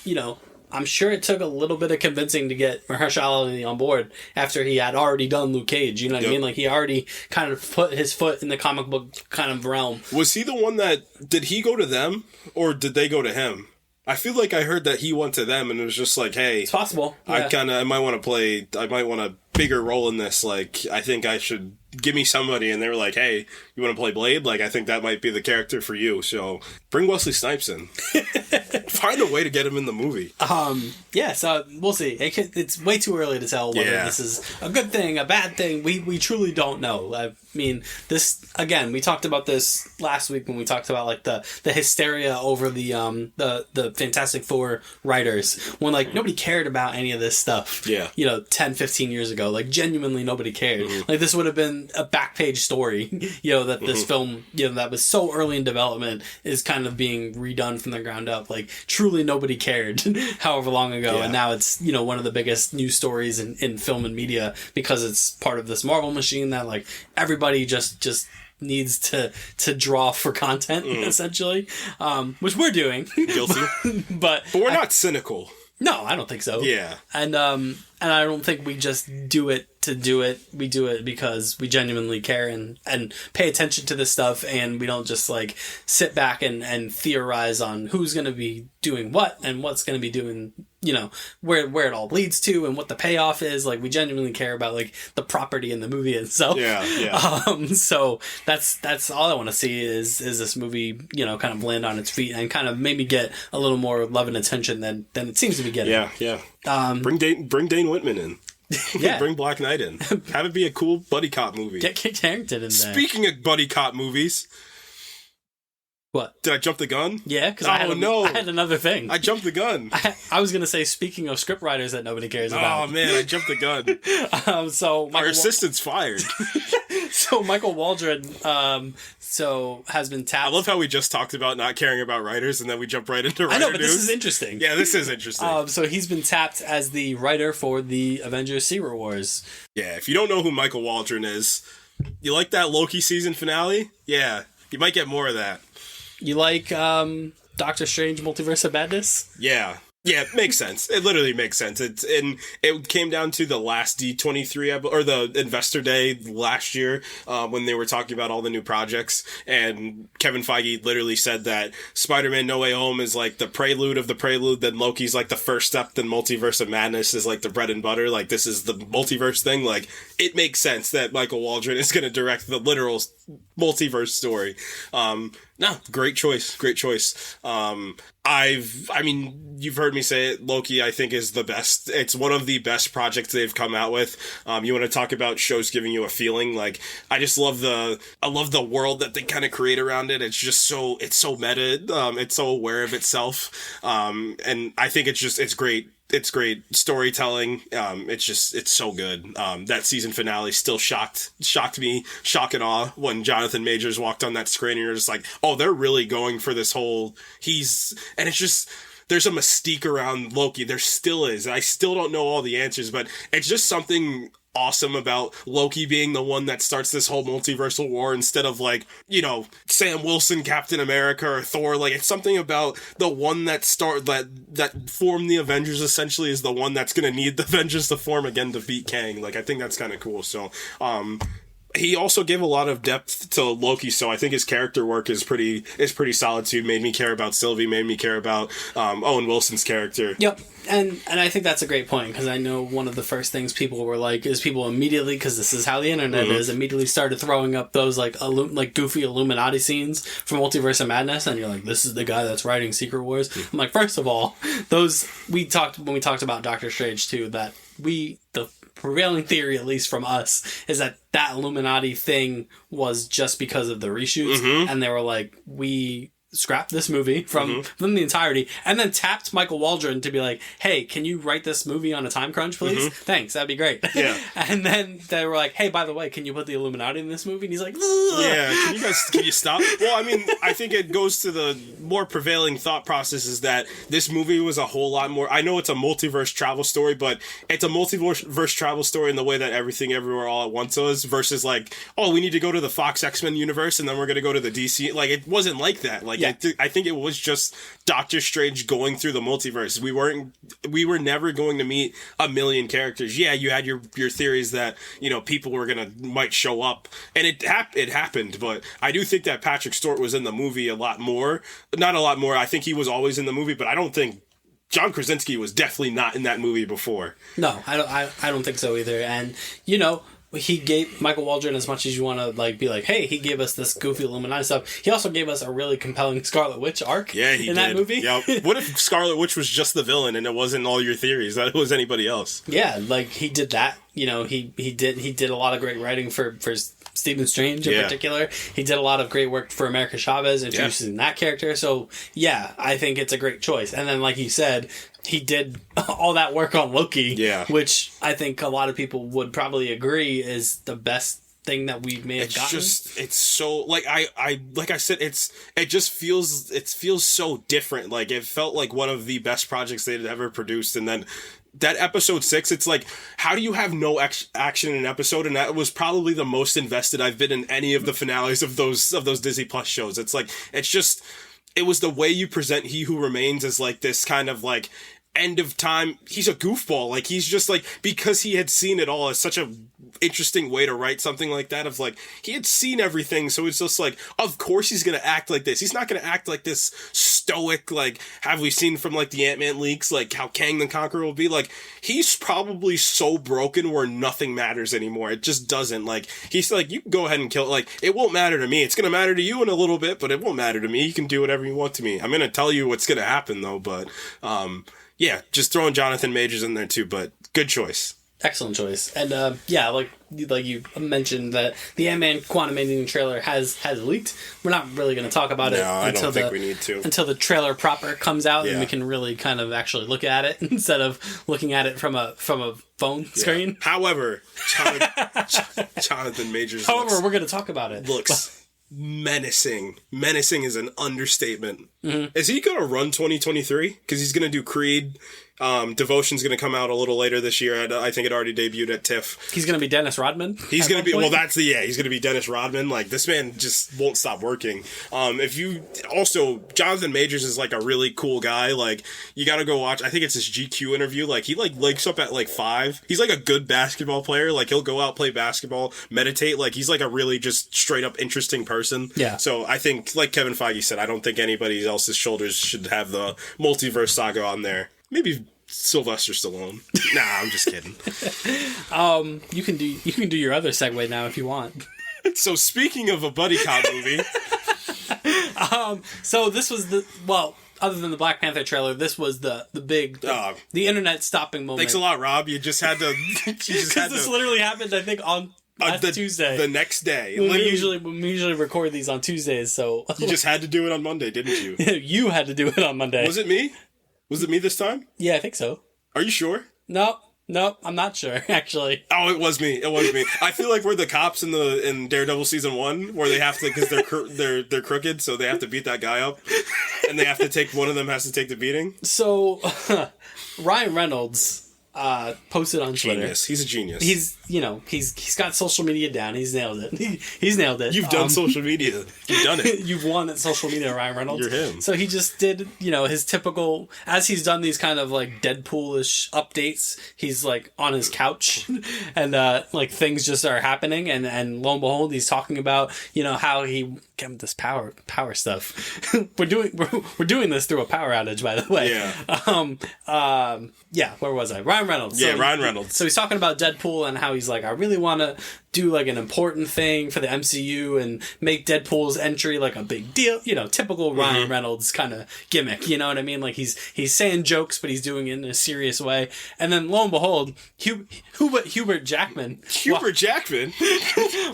I'm sure it took a little bit of convincing to get Mahershala Ali on board after he had already done Luke Cage. You know what I mean? Like, he already kind of put his foot in the comic book kind of realm. Was he the one did he go to them or did they go to him? I feel like I heard that he went to them and it was just like, hey, it's possible. Yeah. I might want a bigger role in this. Like, I think I should give me somebody. And they were like, hey, you want to play Blade? Like, I think that might be the character for you. So bring Wesley Snipes in. Find a way to get him in the movie. So we'll see. It's way too early to tell whether this is a good thing, a bad thing. We truly don't know. I mean, this, again, we talked about this last week when we talked about like the hysteria over the Fantastic Four writers, when like nobody cared about any of this stuff. 10, 15 years ago, like genuinely nobody cared. Like, this would have been a back page story, that this film, that was so early in development is kind of being redone from the ground up. Like, truly nobody cared however long ago. And now it's, one of the biggest news stories in film and media because it's part of this Marvel machine that like everybody just needs to draw for content, essentially, which we're doing. Guilty. but we're not cynical. No, I don't think so. Yeah. And I don't think we just do it to do it. We do it because we genuinely care and pay attention to this stuff, and we don't just like sit back and theorize on who's going to be doing what and what's going to be doing, you know, where it all leads to and what the payoff is. Like, we genuinely care about like the property in the movie itself. Yeah. So that's all I want to see is this movie, you know, kind of land on its feet and kind of maybe get a little more love and attention than it seems to be getting. Yeah. Bring Dane Whitman in. Yeah. Bring Black Knight in. Have it be a cool buddy cop movie. Get Kit Harington in there. Speaking of buddy cop movies. What? Did I jump the gun? Yeah, because I had another thing. I jumped the gun. I was going to say, speaking of scriptwriters that nobody cares about. Oh, man, I jumped the gun. Our assistant's fired. So Michael Waldron has been tapped. I love how we just talked about not caring about writers, and then we jump right into writer I know, but news. this is interesting. Yeah, this is interesting. So he's been tapped as the writer for the Avengers Secret Wars. Yeah, if you don't know who Michael Waldron is, you like that Loki season finale? Yeah, you might get more of that. You like Doctor Strange Multiverse of Madness? Yeah, it makes sense. It literally makes sense. It came down to the last D23 or the Investor Day last year when they were talking about all the new projects, and Kevin Feige literally said that Spider-Man No Way Home is like the prelude of the prelude, then Loki's like the first step, then Multiverse of Madness is like the bread and butter. Like, this is the multiverse thing. Like, it makes sense that Michael Waldron is going to direct the literal multiverse story. No, great choice. I mean, you've heard me say it, Loki, I think, is the best. It's one of the best projects they've come out with. You want to talk about shows giving you a feeling? Like, I just love the world that they kind of create around it. It's just it's so meta. It's so aware of itself. And I think it's great. It's great storytelling. It's so good. That season finale still shocked me, shock and awe when Jonathan Majors walked on that screen, and you're just like, oh, they're really going for this whole, and it's just, there's a mystique around Loki. There still is. I still don't know all the answers, but it's just something awesome about Loki being the one that starts this whole multiversal war instead of, like, you know, Sam Wilson, Captain America, or Thor. Like, it's something about the one that formed the Avengers, essentially, is the one that's going to need the Avengers to form again to beat Kang. Like, I think that's kind of cool. So, he also gave a lot of depth to Loki, so I think his character work is pretty solid too. Made me care about Sylvie, made me care about Owen Wilson's character. Yep, and I think that's a great point, because I know one of the first things people were like, is people immediately, because this is how the internet is, immediately started throwing up those like goofy Illuminati scenes from Multiverse of Madness, and you're like, this is the guy that's writing Secret Wars. I'm like, first of all, when we talked about Doctor Strange too, that the prevailing theory, at least from us, is that Illuminati thing was just because of the reshoots, and they were like, we scrapped this movie from the entirety, and then tapped Michael Waldron to be like, hey, can you write this movie on a time crunch, please? Thanks, that'd be great. Yeah. And then they were like, hey, by the way, can you put the Illuminati in this movie? And he's like, ugh. Yeah, can you stop? Well, I mean, I think it goes to the more prevailing thought process is that this movie was a whole lot more, I know it's a multiverse travel story, but it's a multiverse travel story in the way that Everything Everywhere All at Once was, versus like, oh, we need to go to the Fox X-Men universe and then we're going to go to the DC. Like, it wasn't like that. Like, yeah. I think it was just Doctor Strange going through the multiverse. We were never going to meet a million characters. Yeah, you had your theories that, you know, people might show up, and it happened. But I do think that Patrick Stewart was in the movie a lot more. Not a lot more. I think he was always in the movie, but I don't think John Krasinski was definitely not in that movie before. No, I don't think so either. And, you know, he gave Michael Waldron, as much as you want to like be like, hey, he gave us this goofy Illuminati stuff, he also gave us a really compelling Scarlet Witch arc that movie. Yep. What if Scarlet Witch was just the villain and it wasn't all your theories, that it was anybody else? Yeah, like he did that. You know, he did a lot of great writing for Stephen Strange in particular. He did a lot of great work for America Chavez, introducing that character. So yeah, I think it's a great choice. And then, like you said, he did all that work on Loki, which I think a lot of people would probably agree is the best thing that we may have gotten. It's so, like I said, it just feels so different. Like, it felt like one of the best projects they'd ever produced. And then that episode 6, it's like, how do you have no action in an episode? And that was probably the most invested I've been in any of the finales of those Disney Plus shows. It's like, it was the way you present He Who Remains as like this kind of like end of time, he's a goofball. Like, he's just like, because he had seen it all, as such a interesting way to write something like that, of like, he had seen everything, so it's just like, of course he's gonna act like this. He's not gonna act like this stoic, like, have we seen from like the Ant-Man leaks, like how Kang the Conqueror will be. Like, he's probably so broken where nothing matters anymore. It just doesn't. Like, he's like, you can go ahead and kill it. Like, it won't matter to me. It's gonna matter to you in a little bit, but it won't matter to me. You can do whatever you want to me. I'm gonna tell you what's gonna happen though, but yeah, just throwing Jonathan Majors in there too, but good choice. Excellent choice. And yeah, like you mentioned, that the Ant-Man Quantumania trailer has leaked. We're not really going to talk about it until the trailer proper comes out, and we can really kind of actually look at it instead of looking at it from a phone screen. However, Jonathan Majors we're going to talk about it. Looks menacing. Menacing is an understatement. Mm-hmm. Is he going to run 2023? Because he's going to do Creed. Devotion's going to come out a little later this year. I think it already debuted at TIFF. He's going to be Dennis Rodman. He's going to be, he's going to be Dennis Rodman. Like, this man just won't stop working. Jonathan Majors is like a really cool guy. Like, you got to go watch, I think it's his GQ interview. Like, he like wakes up at like 5. He's like a good basketball player. Like, he'll go out, play basketball, meditate. Like, he's like a really just straight up interesting person. Yeah. So I think, like Kevin Feige said, I don't think anybody else's shoulders should have the multiverse saga on there. Maybe Sylvester Stallone. Nah, I'm just kidding. You can do your other segue now if you want. So speaking of a buddy cop movie, so this was other than the Black Panther trailer, this was the big the internet stopping moment. Thanks a lot, Rob. You just had to. Because this literally happened, I think, on Tuesday. The next day. We usually record these on Tuesdays, so you just had to do it on Monday, didn't you? You had to do it on Monday. Was it me? Was it me this time? Yeah, I think so. Are you sure? No, I'm not sure, actually. Oh, it was me. I feel like we're the cops in Daredevil season 1, where they have to, because they're crooked, so they have to beat that guy up, and they have to take, one of them has to take the beating. So, Ryan Reynolds posted on Twitter. Genius. He's a genius. He's got social media down. He's nailed it. He's nailed it. You've done social media. You've done it. You've won at social media, Ryan Reynolds. You're him. So he just did, his typical, as he's done these kind of like Deadpool-ish updates, he's like on his couch and like things just are happening, and lo and behold, he's talking about, how he get this power stuff. we're doing this through a power outage, by the way. Yeah. Where was I? Ryan Reynolds. Yeah, Ryan Reynolds. So he's talking about Deadpool and how he's like, I really want to do like an important thing for the MCU and make Deadpool's entry like a big deal. Typical Ryan Reynolds kind of gimmick. You know what I mean? Like he's saying jokes, but he's doing it in a serious way. And then lo and behold, Hubert Jackman.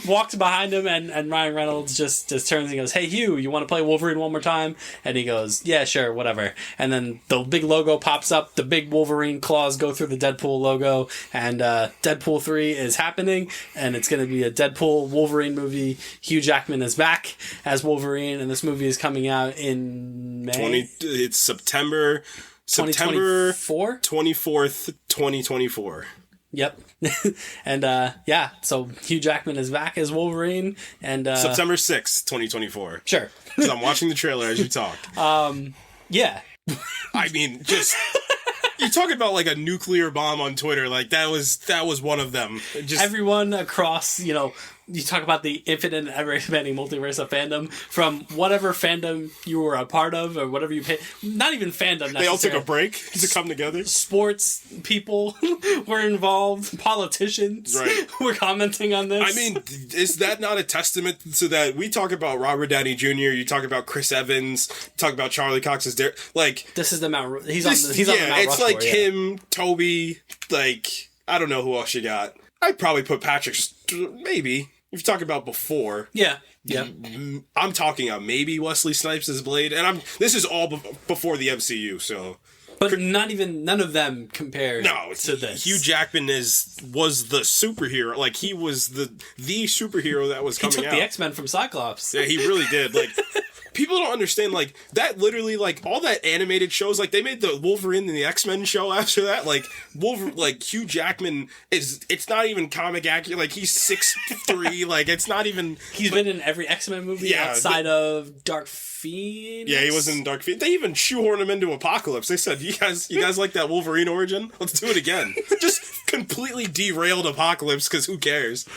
Walks behind him, and Ryan Reynolds just turns and goes, "Hey Hugh, you want to play Wolverine one more time?" And he goes, "Yeah, sure, whatever." And then the big logo pops up. The big Wolverine claws go through the Deadpool logo, and Deadpool 3 is happening, and it's going to be a Deadpool Wolverine movie. Hugh Jackman is back as Wolverine, and this movie is coming out in May. It's September 24th, 2024. Yep. And so Hugh Jackman is back as Wolverine, and September 6th, 2024. Sure. Because I'm watching the trailer as you talk. Yeah. I mean, just you're talking about like a nuclear bomb on Twitter. Like that was one of them. Just everyone across, you talk about the infinite and ever-expanding multiverse of fandom, from whatever fandom you were a part of or whatever you pay. Not even fandom necessarily. They all took a break to come together. Sports people were involved. Politicians were commenting on this. I mean, is that not a testament to that? We talk about Robert Downey Jr., you talk about Chris Evans, you talk about Charlie Cox's like this is the Mount. He's on the Mount it's Rushmore, like him, Toby, like I don't know who else you got. I'd probably put Patrick, maybe. If you're talking about before. Yeah. I'm talking maybe Wesley Snipes as Blade, and this is all before the MCU, so. But none of them compare to this. Hugh Jackman was the superhero. Like, he was the superhero that was coming out. He took the X-Men from Cyclops. Yeah, he really did. Like, people don't understand, like, that literally, like, all that animated shows, like, they made the Wolverine and the X-Men show after that, like, Hugh Jackman it's not even comic accurate, like, he's 6'3", like, it's not even... He's been in every X-Men movie outside of Dark Phoenix. Yeah, he was in Dark Phoenix. They even shoehorned him into Apocalypse. They said, you guys like that Wolverine origin? Let's do it again. Just completely derailed Apocalypse, because who cares?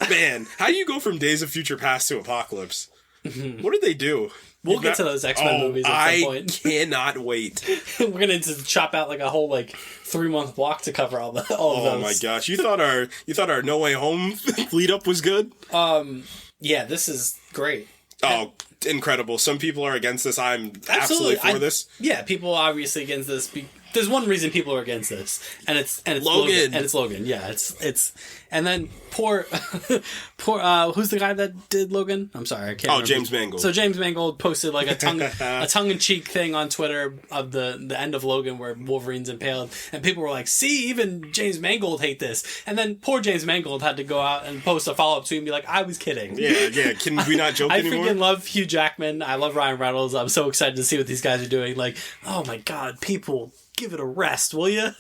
Man, how do you go from Days of Future Past to Apocalypse? What did they do? We'll get to those X-Men movies at some point. I cannot wait. We're going to chop out like a whole 3-month block to cover all of those. Oh my gosh. You thought our No Way Home lead up was good? Yeah, this is great. Oh, incredible. Some people are against this. I'm absolutely for this. Yeah, people are obviously against this. There's one reason people are against this, and it's Logan. And it's Logan. Yeah, it's and then poor who's the guy that did Logan? I'm sorry, I can't remember. James Mangold. So James Mangold posted like a tongue-in-cheek thing on Twitter of the end of Logan where Wolverine's impaled, and people were like, "See, even James Mangold hate this." And then poor James Mangold had to go out and post a follow-up tweet and be like, "I was kidding." Yeah. Can we not joke anymore? I freaking love Hugh Jackman. I love Ryan Reynolds. I'm so excited to see what these guys are doing. Like, oh my god, people. Give it a rest, will you?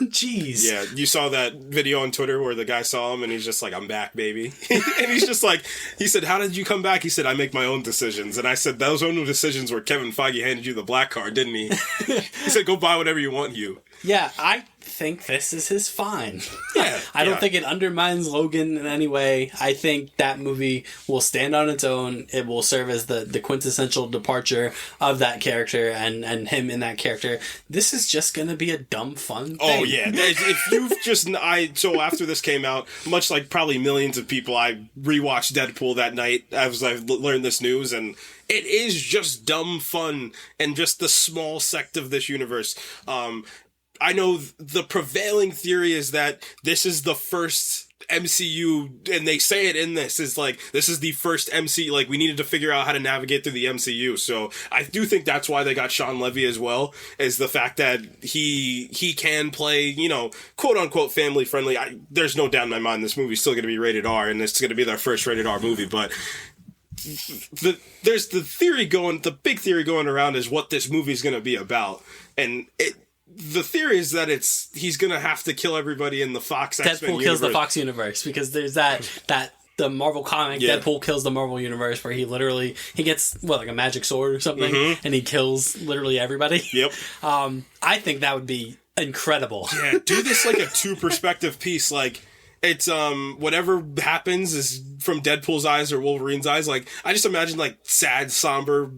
Jeez. Yeah, you saw that video on Twitter where the guy saw him and he's just like, "I'm back, baby." And he's just like, he said, "How did you come back?" He said, "I make my own decisions." And I said, "Those own decisions where Kevin Feige handed you the black card, didn't he?" He said, "Go buy whatever you want, you." Yeah, I think this is his fine. Yeah. I don't think it undermines Logan in any way. I think that movie will stand on its own. It will serve as the quintessential departure of that character and him in that character. This is just going to be a dumb, fun thing. Oh, yeah. If you've just... So after this came out, much like probably millions of people, I rewatched Deadpool that night as I learned this news, and it is just dumb fun and just the small sect of this universe. I know the prevailing theory is that this is the first MCU, and they say it in this, is like, this is the first MCU, like, we needed to figure out how to navigate through the MCU, so I do think that's why they got Sean Levy as well, is the fact that he can play, quote-unquote family-friendly. There's no doubt in my mind this movie's still going to be rated R, and it's going to be their first rated R movie, but... There's the big theory going around is what this movie's going to be about, and the theory is that he's going to have to kill everybody in the Fox X-Men universe. Deadpool kills the Fox universe, because there's that the Marvel comic, Deadpool kills the Marvel universe, where he gets, like a magic sword or something, and he kills literally everybody. Yep. I think that would be incredible. Yeah, do this like a two-perspective piece, like... It's, whatever happens is from Deadpool's eyes or Wolverine's eyes. Like, I just imagine, like, sad, somber,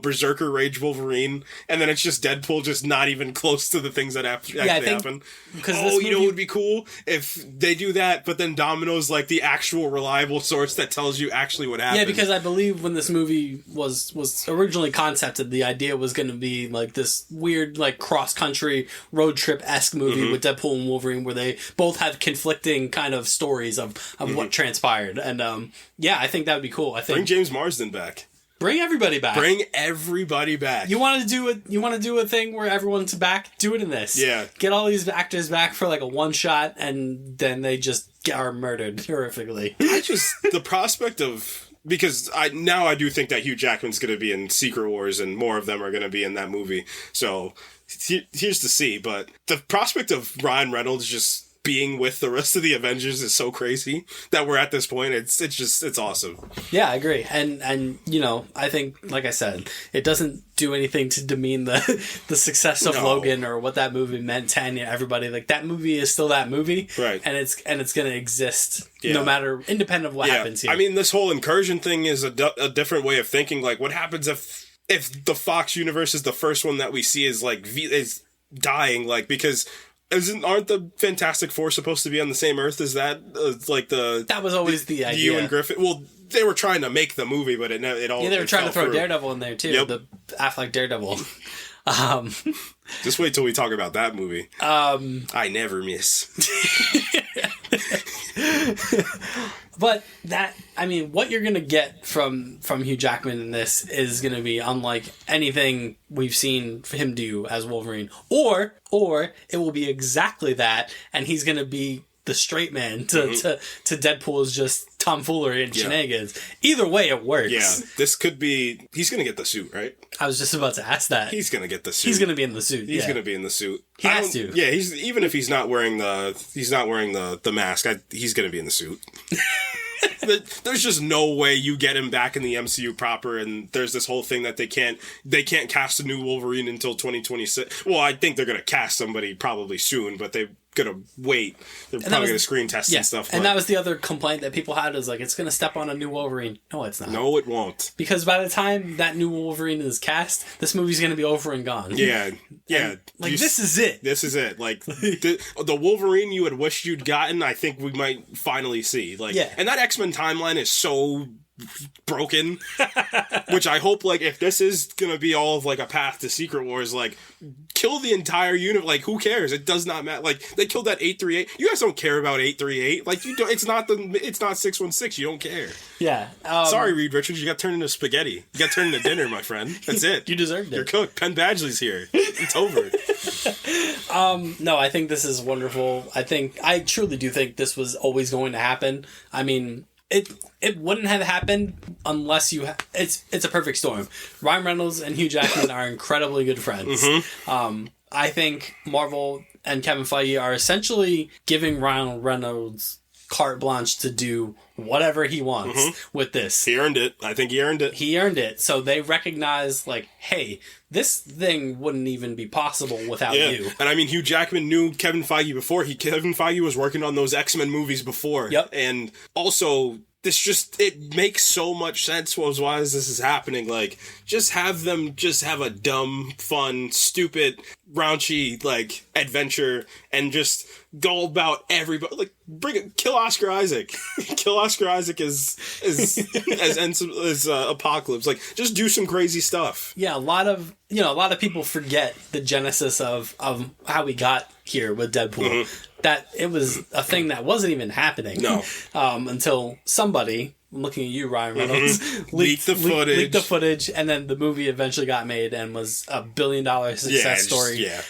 berserker rage Wolverine, and then it's just Deadpool just not even close to the things that actually happen. It would be cool if they do that, but then Domino's, like, the actual reliable source that tells you actually what happened. Yeah, because I believe when this movie was originally concepted, the idea was going to be, like, this weird, like, cross-country road trip-esque movie with Deadpool and Wolverine, where they both have conflicting kind of stories of what transpired. And, I think that would be cool. Bring James Marsden back. Bring everybody back. Bring everybody back. You want to do it? You want to do a thing where everyone's back? Do it in this. Yeah. Get all these actors back for like a one shot, and then they just are murdered horrifically. The prospect of, because I do think that Hugh Jackman's going to be in Secret Wars, and more of them are going to be in that movie. So here's to see. But the prospect of Ryan Reynolds just being with the rest of the Avengers is so crazy that we're at this point. It's awesome. Yeah, I agree. And I think, like I said, it doesn't do anything to demean the success of Logan or what that movie meant to everybody. Like, that movie is still that movie. Right. And it's going to exist no matter, independent of what happens here. I mean, this whole incursion thing is a different way of thinking. Like, what happens if the Fox universe is the first one that we see is dying? Like, because... Aren't the Fantastic Four supposed to be on the same Earth as that? That was always the idea. You and Griffin. Well, they were trying to make the movie, but it all. Yeah, they were trying to throw through. Daredevil in there too. Yep. The Affleck Daredevil. Just wait till we talk about that movie. I never miss. But what you're going to get from Hugh Jackman in this is going to be unlike anything we've seen him do as Wolverine. Or it will be exactly that, and he's going to be the straight man to Deadpool is just tomfoolery and shenanigans. Either way, it works. Yeah, this could be... He's going to get the suit, right? I was just about to ask that. He's going to get the suit. He's going to be in the suit. He's going to be in the suit. He has to. Yeah, even if he's not wearing the mask, he's going to be in the suit. There's just no way you get him back in the MCU proper, and there's this whole thing that they can't cast a new Wolverine until 2026. Well, I think they're going to cast somebody probably soon, but they're going to wait. They're probably going to screen test and stuff. And that was the other complaint that people had, is like, it's going to step on a new Wolverine. No, it's not. No, it won't. Because by the time that new Wolverine is cast, this movie's going to be over and gone. Yeah. And, this is it. This is it. Like, the Wolverine you had wished you'd gotten, I think we might finally see. Like, and that X-Men timeline is so broken, which I hope, like, if this is gonna be all of like a path to Secret Wars, like, kill the entire unit. Like, who cares? It does not matter. Like, they killed that 838. You guys don't care about 838. Like, you don't. It's not 616. You don't care. Yeah. Sorry, Reed Richards. You got turned into spaghetti. You got turned into dinner, my friend. That's it. You deserved it. You're cooked. Penn Badgley's here. It's over. No, I think this is wonderful. I truly do think this was always going to happen. I mean, it wouldn't have happened unless you... It's a perfect storm. Ryan Reynolds and Hugh Jackman are incredibly good friends. I think Marvel and Kevin Feige are essentially giving Ryan Reynolds carte blanche to do whatever he wants with this. He earned it. I think he earned it. He earned it. So they recognize, like, hey, this thing wouldn't even be possible without you. And I mean, Hugh Jackman knew Kevin Feige before. Kevin Feige was working on those X-Men movies before. Yep. And also... it makes so much sense why this is happening. Like, just have them just have a dumb, fun, stupid, raunchy, like, adventure and just go about everybody. Like, kill Oscar Isaac. Kill Oscar Isaac as Apocalypse. Like, just do some crazy stuff. Yeah, a lot of people forget the genesis of how we got here with Deadpool. That it was a thing that wasn't even happening. No. Until somebody, I'm looking at you, Ryan Reynolds, leaked the footage, and then the movie eventually got made and was a $1 billion success story. Yeah.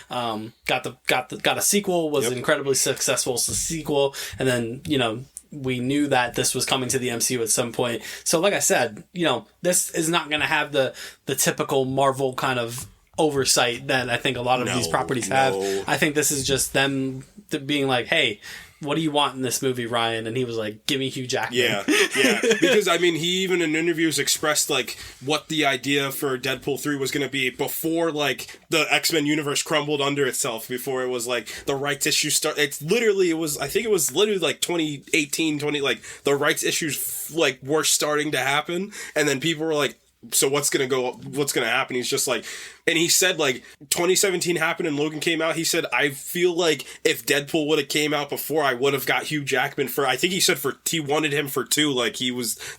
Got a sequel, was incredibly successful sequel, and then, we knew that this was coming to the MCU at some point. So like I said, this is not going to have the typical Marvel kind of oversight that I think a lot of these properties have. I think this is just them being like, hey, what do you want in this movie, Ryan? And he was like, give me Hugh Jackman. Yeah. Because, I mean, he even in interviews expressed, like, what the idea for Deadpool 3 was going to be before, like, the X-Men universe crumbled under itself, before it was, like, the rights issue I think it was literally, like, 2018, the rights issues, like, were starting to happen, and then people were like, so what's gonna happen? He's just like, and he said, like, 2017 happened and Logan came out. He said, I feel like if Deadpool would have came out before, I would have got Hugh Jackman I think he said he wanted him for 2. Like,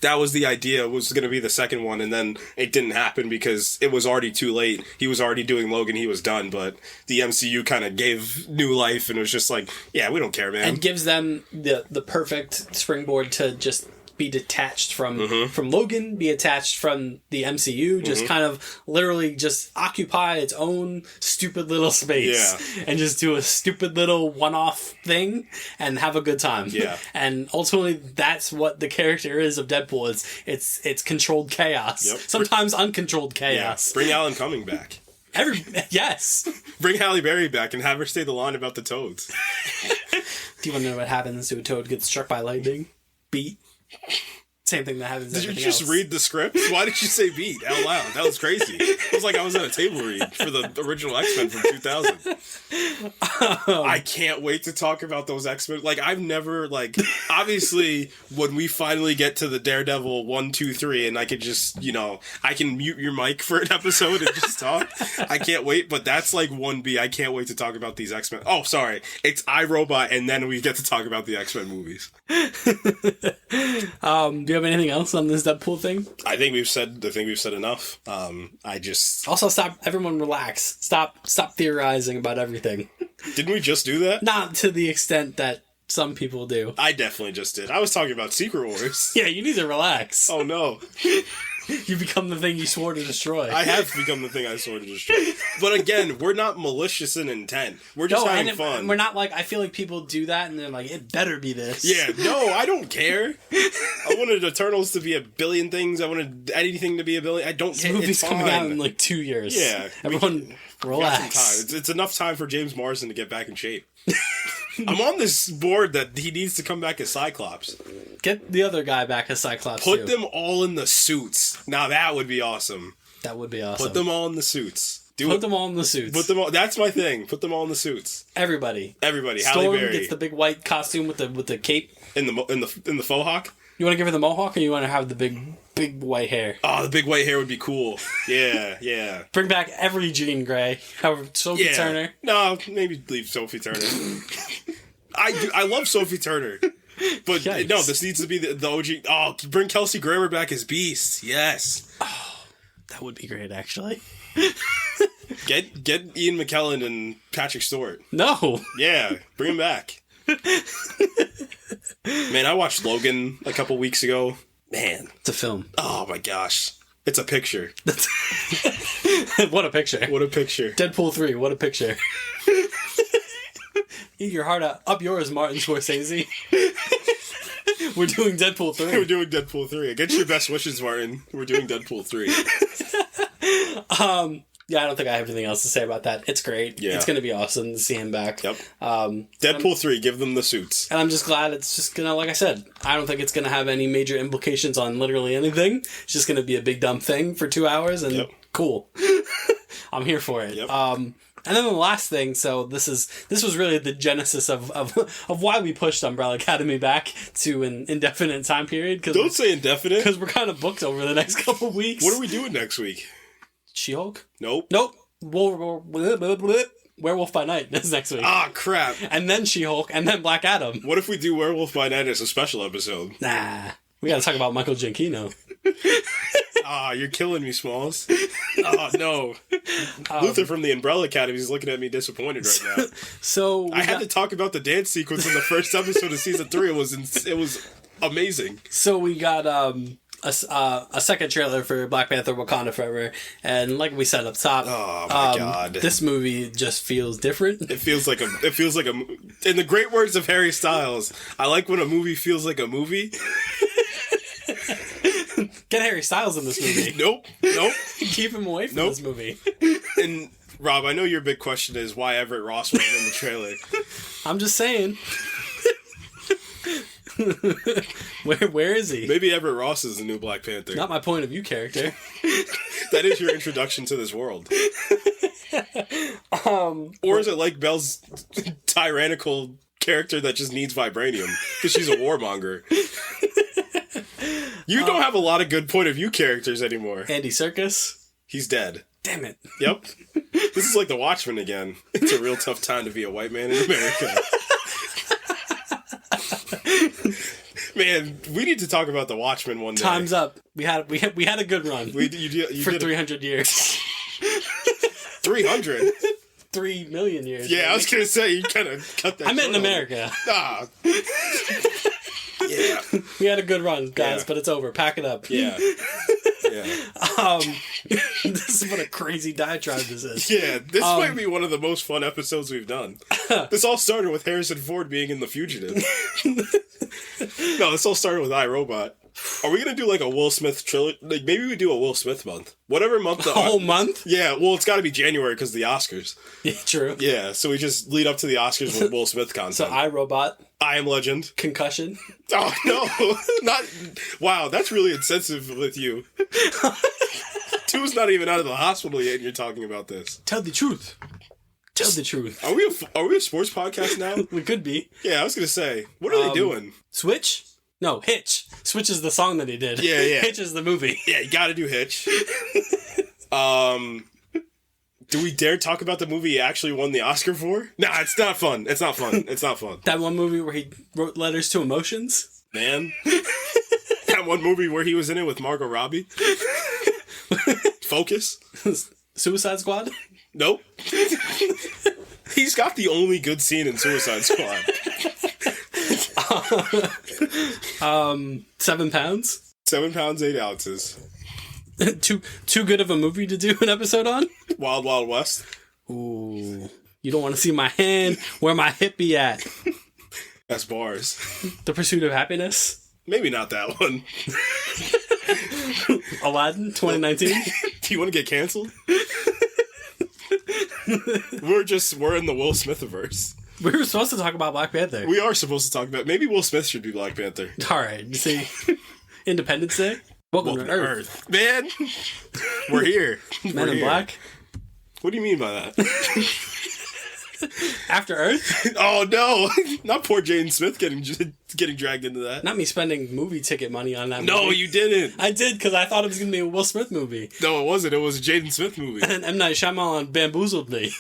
that was the idea, was gonna be the second one. And then it didn't happen because it was already too late. He was already doing Logan. He was done. But the MCU kind of gave new life and it was just like, yeah, we don't care, man. And gives them the perfect springboard to just be detached from Logan, be attached from the MCU, just kind of literally just occupy its own stupid little space and just do a stupid little one-off thing and have a good time. Yeah. And ultimately that's what the character is of Deadpool. It's controlled chaos. Yep. Sometimes uncontrolled chaos. Yeah. Bring Alan Cumming back. Yes. Bring Halle Berry back and have her say the line about the toads. Do you want to know what happens to a toad gets struck by lightning? Beat. Same thing that happens. Did you just read the script? Why did you say beat out loud? That was crazy. It was like I was at a table read for the original X-Men from 2000. I can't wait to talk about those X-Men. Like, I've never, like, obviously, when we finally get to the Daredevil 1, 2, 3, and I could just, I can mute your mic for an episode and just talk. I can't wait, but that's like 1B. I can't wait to talk about these X-Men. Oh, sorry. It's iRobot, and then we get to talk about the X-Men movies. Do you have anything else on this Deadpool thing? I think we've said enough. I just also everyone relax. Stop theorizing about everything. Didn't we just do that? Not to the extent that some people do. I definitely just did. I was talking about Secret Wars. Yeah, you need to relax. Oh no. You become the thing you swore to destroy. I have become the thing I swore to destroy. But again, we're not malicious in intent. We're just having fun. We're not like, I feel like people do that and they're like, it better be this. Yeah, no, I don't care. I wanted Eternals to be a billion things. I wanted anything to be a billion. I don't care. This movie's it's coming fine. out in like 2 years. Yeah. Everyone, relax. It's enough time for James Marsden to get back in shape. I'm on this board that he needs to come back as Cyclops. Get the other guy back as Cyclops, Put them all in the suits. Now that would be awesome. That would be awesome. Put them all in the suits. Put them all in the suits. Put them all. That's my thing. Put them all in the suits. Everybody. Halle Storm Berry gets the big white costume with the cape. In the faux hawk. You want to give her the mohawk, or you want to have the big white hair? Oh, the big white hair would be cool. Yeah, yeah. Bring back every Jean Grey. Have Sophie Turner. No, maybe leave Sophie Turner. I love Sophie Turner. But Yikes. No, this needs to be the OG. Oh, bring Kelsey Grammer back as Beast. Yes. Oh, that would be great, actually. Get Ian McKellen and Patrick Stewart. No. Yeah, bring him back. Man, I watched Logan a couple weeks ago. Man. It's a film. Oh my gosh. It's a picture. What a picture. What a picture. Deadpool 3, what a picture. Eat your heart out. Up yours, Martin Scorsese. We're doing Deadpool 3. We're doing Deadpool 3. Against your best wishes, Martin. We're doing Deadpool 3. Yeah, I don't think I have anything else to say about that. It's great. Yeah. It's going to be awesome to see him back. Yep. Deadpool 3, give them the suits. And I'm just glad it's just going to, like I said, I don't think it's going to have any major implications on literally anything. It's just going to be a big dumb thing for 2 hours, and cool. I'm here for it. Yep. And then the last thing, so this was really the genesis of why we pushed Umbrella Academy back to an indefinite time period. Don't say indefinite. Because we're kind of booked over the next couple weeks. What are we doing next week? She-Hulk? Nope. Werewolf by Night is next week. Ah, crap. And then She-Hulk, and then Black Adam. What if we do Werewolf by Night as a special episode? Nah. We gotta talk about Michael Giacchino. Ah, you're killing me, Smalls. Oh, no. Luther from the Umbrella Academy is looking at me disappointed right now. So I had to talk about the dance sequence in the first episode of season 3. It was amazing. So we got a second trailer for Black Panther: Wakanda Forever, and like we said up top, oh my god, this movie just feels different. It feels like a. In the great words of Harry Styles, I like when a movie feels like a movie. Get Harry Styles in this movie. Nope. Keep him away from this movie. And Rob, I know your big question is why Everett Ross wasn't in the trailer. I'm just saying. Where is he? Maybe Everett Ross is the new Black Panther. Not my point of view character. That is your introduction to this world. Or is it like Belle's tyrannical character that just needs vibranium because she's a warmonger? You don't have a lot of good point of view characters anymore. Andy Serkis? He's dead. Damn it. Yep. This is like The Watchmen again. It's a real tough time to be a white man in America. Man, we need to talk about The Watchmen one day. Time's up. We had a good run. You for did 300 years. 300? 3 million years. Yeah, I was going to say, you kind of cut that I meant in short America. Ah. Yeah. We had a good run, guys, but it's over. Pack it up. Yeah. Yeah. This is what a crazy diatribe this is. Yeah, this might be one of the most fun episodes we've done. This all started with Harrison Ford being in The Fugitive. No, this all started with iRobot. Are we going to do like a Will Smith trilogy? Like maybe we do a Will Smith month. Whatever month. A whole month? Yeah, well, it's got to be January because of the Oscars. Yeah, true. Yeah, so we just lead up to the Oscars with Will Smith content. So iRobot. I Am Legend. Concussion. Oh, no. Not. Wow, that's really insensitive with you. Tu's not even out of the hospital yet and you're talking about this. Tell the truth. Tell the truth. Are we a sports podcast now? We could be. Yeah, I was going to say. What are they doing? Switch? No, Hitch. Switch is the song that he did. Yeah. Hitch is the movie. Yeah, you gotta do Hitch. Do we dare talk about the movie he actually won the Oscar for? Nah, it's not fun. It's not fun. It's not fun. That one movie where he wrote letters to emotions? Man. That one movie where he was in it with Margot Robbie? Focus? Suicide Squad? Nope. He's got the only good scene in Suicide Squad. 7 pounds? 7 pounds, 8 ounces. too good of a movie to do an episode on? Wild Wild West. Ooh. You don't want to see my hand where my hip be at. That's bars. The Pursuit of Happiness? Maybe not that one. Aladdin 2019? Do you want to get canceled? We're in the Will Smithiverse. We were supposed to talk about Black Panther. We are supposed to talk about... Maybe Will Smith should be Black Panther. Alright, you see... Independence Day? Welcome to Earth. Man! We're here. Men in Black? What do you mean by that? After Earth? Oh no! Not poor Jaden Smith getting dragged into that. Not me spending movie ticket money on that movie. No, you didn't. I did, because I thought it was going to be a Will Smith movie. No, it wasn't. It was a Jaden Smith movie. And M. Night Shyamalan bamboozled me.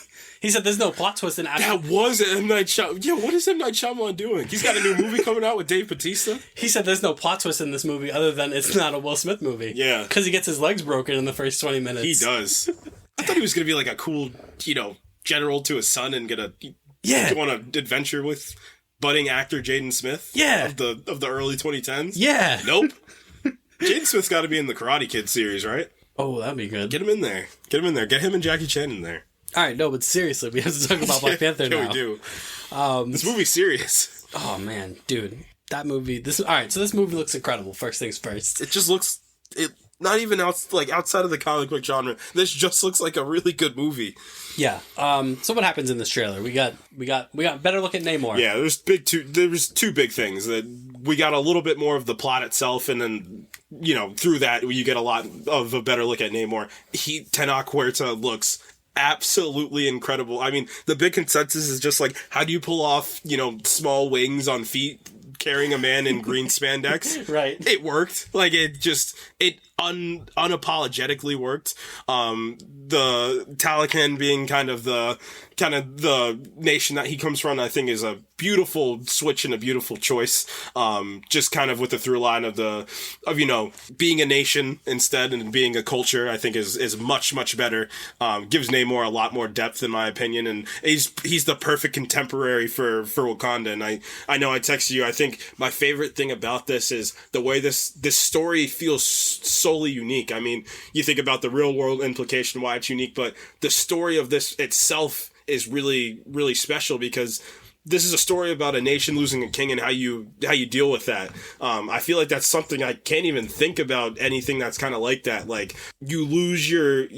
He said there's no plot twist in After... That was M. Night Shyamalan. Yeah, what is M. Night Shyamalan doing? He's got a new movie coming out with Dave Bautista? He said there's no plot twist in this movie other than it's not a Will Smith movie. Yeah. Because he gets his legs broken in the first 20 minutes. He does. I thought he was going to be like a cool, general to his son and go on an adventure with budding actor Jaden Smith. Yeah. Of the early 2010s. Yeah. Nope. Jaden Smith's got to be in the Karate Kid series, right? Oh, that'd be good. Get him in there. Get him and Jackie Chan in there. All right, no, but seriously, we have to talk about Black Panther now. Yeah, we do. This movie's serious. Oh, man, dude. That movie... Alright, so this movie looks incredible, first things first. It just looks... Not even outside of the comic book genre. This just looks like a really good movie. Yeah. So what happens in this trailer? We got better look at Namor. Yeah, there's two big things. That we got a little bit more of the plot itself, and then through that you get a lot of a better look at Namor. Tenoch Huerta looks absolutely incredible. I mean, the big consensus is just like, how do you pull off small wings on feet carrying a man in green spandex? Right. It worked. Like, it unapologetically worked. The Talokan being kind of the nation that he comes from, I think, is a beautiful switch and a beautiful choice. Just kind of with the through line of being a nation instead and being a culture, I think is much, much better. Gives Namor a lot more depth, in my opinion, and he's the perfect contemporary for Wakanda. And I know I texted you, I think my favorite thing about this is the way this story feels solely unique. I mean, you think about the real world implication why it's unique, but the story of this itself is really, really special because this is a story about a nation losing a king and how you deal with that. I feel like that's something I can't even think about anything that's kind of like that. Like, you lose your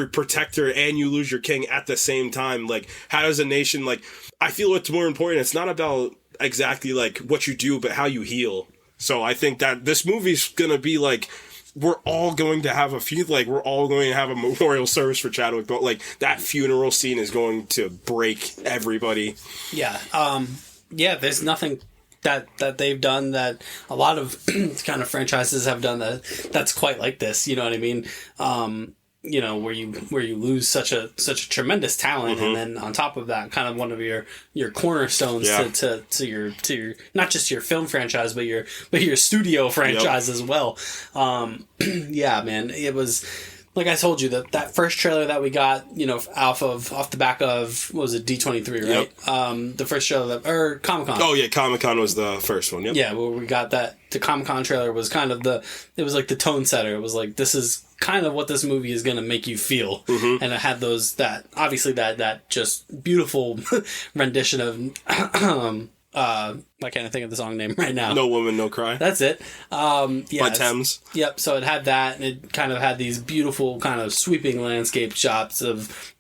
protector and you lose your king at the same time. Like, how does a nation, I feel what's more important, it's not about exactly what you do, but how you heal. So I think that this movie's gonna be we're all going to have we're all going to have a memorial service for Chadwick, but that funeral scene is going to break everybody. Yeah. There's nothing that they've done that a lot of kind of franchises have done that's quite like this. You know what I mean? Where you lose such a tremendous talent, and then on top of that, kind of one of your cornerstones to your not just your film franchise, but your studio franchise as well. Yeah, man, it was like I told you that first trailer that we got, off the back of, what was it, D23, right? Yep. The first trailer or Comic-Con. Oh yeah, Comic-Con was the first one. Yep. Yeah, where we got that. The Comic-Con trailer was kind of it was like the tone setter. It was like, this is kind of what this movie is going to make you feel. And it had that just beautiful rendition of why can't I think of the song name right now? No Woman, No Cry. That's it. By Thames. Yep. So it had that, and it kind of had these beautiful kind of sweeping landscape shots of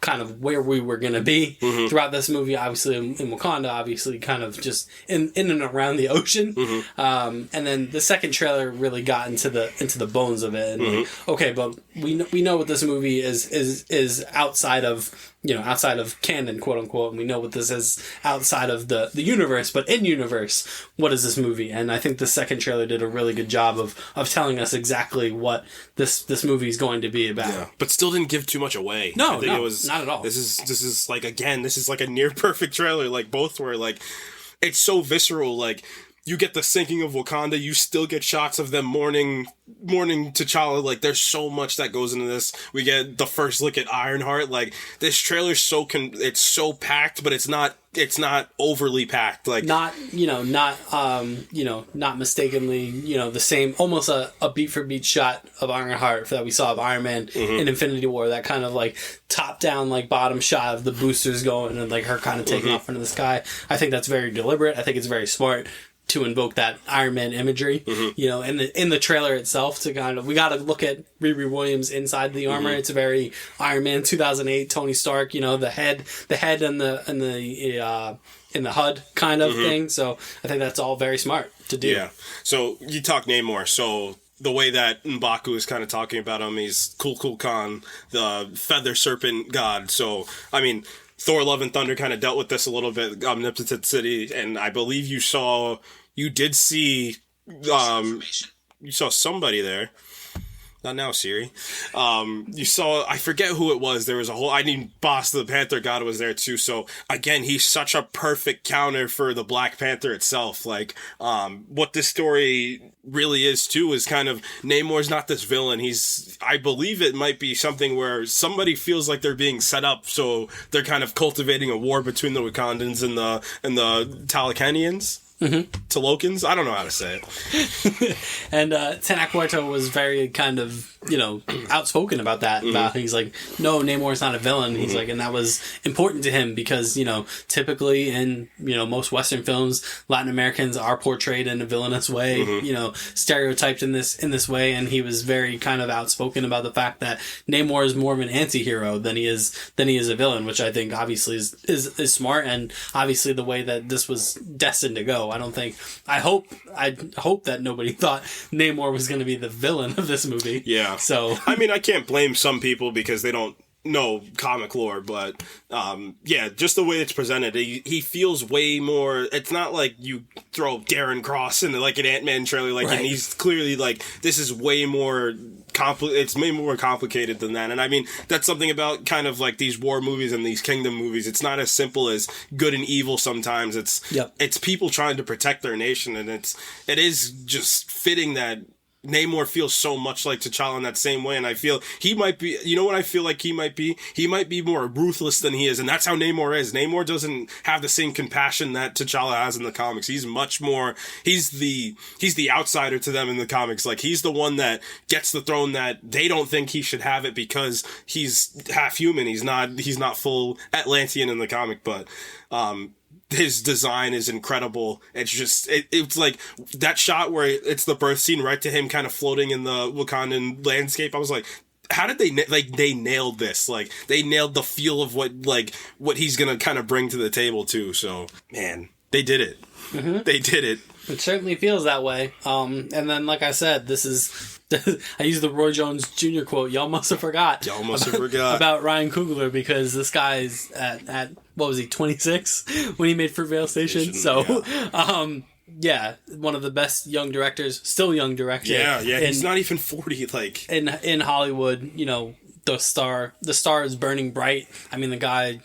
kind of where we were going to be throughout this movie. Obviously in Wakanda, obviously kind of just in and around the ocean. And then the second trailer really got into the bones of it. And okay, but we know what this movie is outside of canon, quote unquote, and we know what this is outside of the universe, but in universe, what is this movie? And I think the second trailer did a really good job of telling us exactly what this movie is going to be about. Yeah, but still didn't give too much away. No, it was not at all. This is like a near perfect trailer. Both were it's so visceral. you get the sinking of Wakanda. You still get shots of them mourning T'Challa. Like, there's so much that goes into this. We get the first look at Ironheart. Like, this trailer's it's so packed, but it's not overly packed. Like, not mistakenly, the same, almost a beat for beat shot of Ironheart that we saw of Iron Man in Infinity War. That kind of like top down, like bottom shot of the boosters going and like her kind of taking off into the sky. I think that's very deliberate. I think it's very smart to invoke that Iron Man imagery, in the trailer itself. To kind of, we got to look at Riri Williams inside the armor. It's a very Iron Man 2008 Tony Stark, the head and the HUD kind of thing. So I think that's all very smart to do. Yeah. So you talk Namor. So the way that M'Baku is kind of talking about him, he's Kul Khan, the feather serpent god. So, I mean, Thor Love and Thunder kind of dealt with this a little bit, Omnipotent City, and I believe you saw somebody there. Not now, Siri. You saw, I forget who it was. There was Boss the Panther God was there too. So again, he's such a perfect counter for the Black Panther itself. Like, what this story really is too is kind of, Namor's not this villain. I believe it might be something where somebody feels like they're being set up. So they're kind of cultivating a war between the Wakandans and the Talakanians. Talokans? I don't know how to say it. And Tenoch Huerta was very kind of, outspoken about that. About he's like, no, Namor's not a villain. He's like, and that was important to him because, typically in, most Western films, Latin Americans are portrayed in a villainous way, stereotyped in this way. And he was very kind of outspoken about the fact that Namor is more of an anti-hero than he is a villain, which I think obviously is smart, and obviously the way that this was destined to go. I hope that nobody thought Namor was going to be the villain of this movie. Yeah. So I mean, I can't blame some people because they don't know comic lore, but just the way it's presented, he feels way more. It's not like you throw Darren Cross into like an Ant-Man trailer, like, and he's clearly like, this is way more it's way more complicated than that. And I mean, that's something about kind of like these war movies and these kingdom movies. It's not as simple as good and evil sometimes. It's people trying to protect their nation, and it is just fitting that Namor feels so much like T'Challa in that same way, and I feel he might be, what I feel like he might be? He might be more ruthless than he is, and that's how Namor is. Namor doesn't have the same compassion that T'Challa has in the comics. He's much more, he's the outsider to them in the comics. Like, he's the one that gets the throne that they don't think he should have it because he's half human. He's not full Atlantean in the comic, but, his design is incredible. It's just, it's like that shot where it's the birth scene right to him kind of floating in the Wakandan landscape. I was like, how did they nailed this? Like, they nailed the feel of what he's gonna kind of bring to the table too. So, man, they did it. They did it. It certainly feels that way. And then, like I said, this is, I used the Roy Jones Jr. quote, y'all must have forgot about Ryan Coogler, because this guy's at what was he, 26 when he made Fruitvale Station? So, one of the best young directors, still young director. Yeah, he's not even 40, like. In Hollywood, the star is burning bright. I mean, the guy,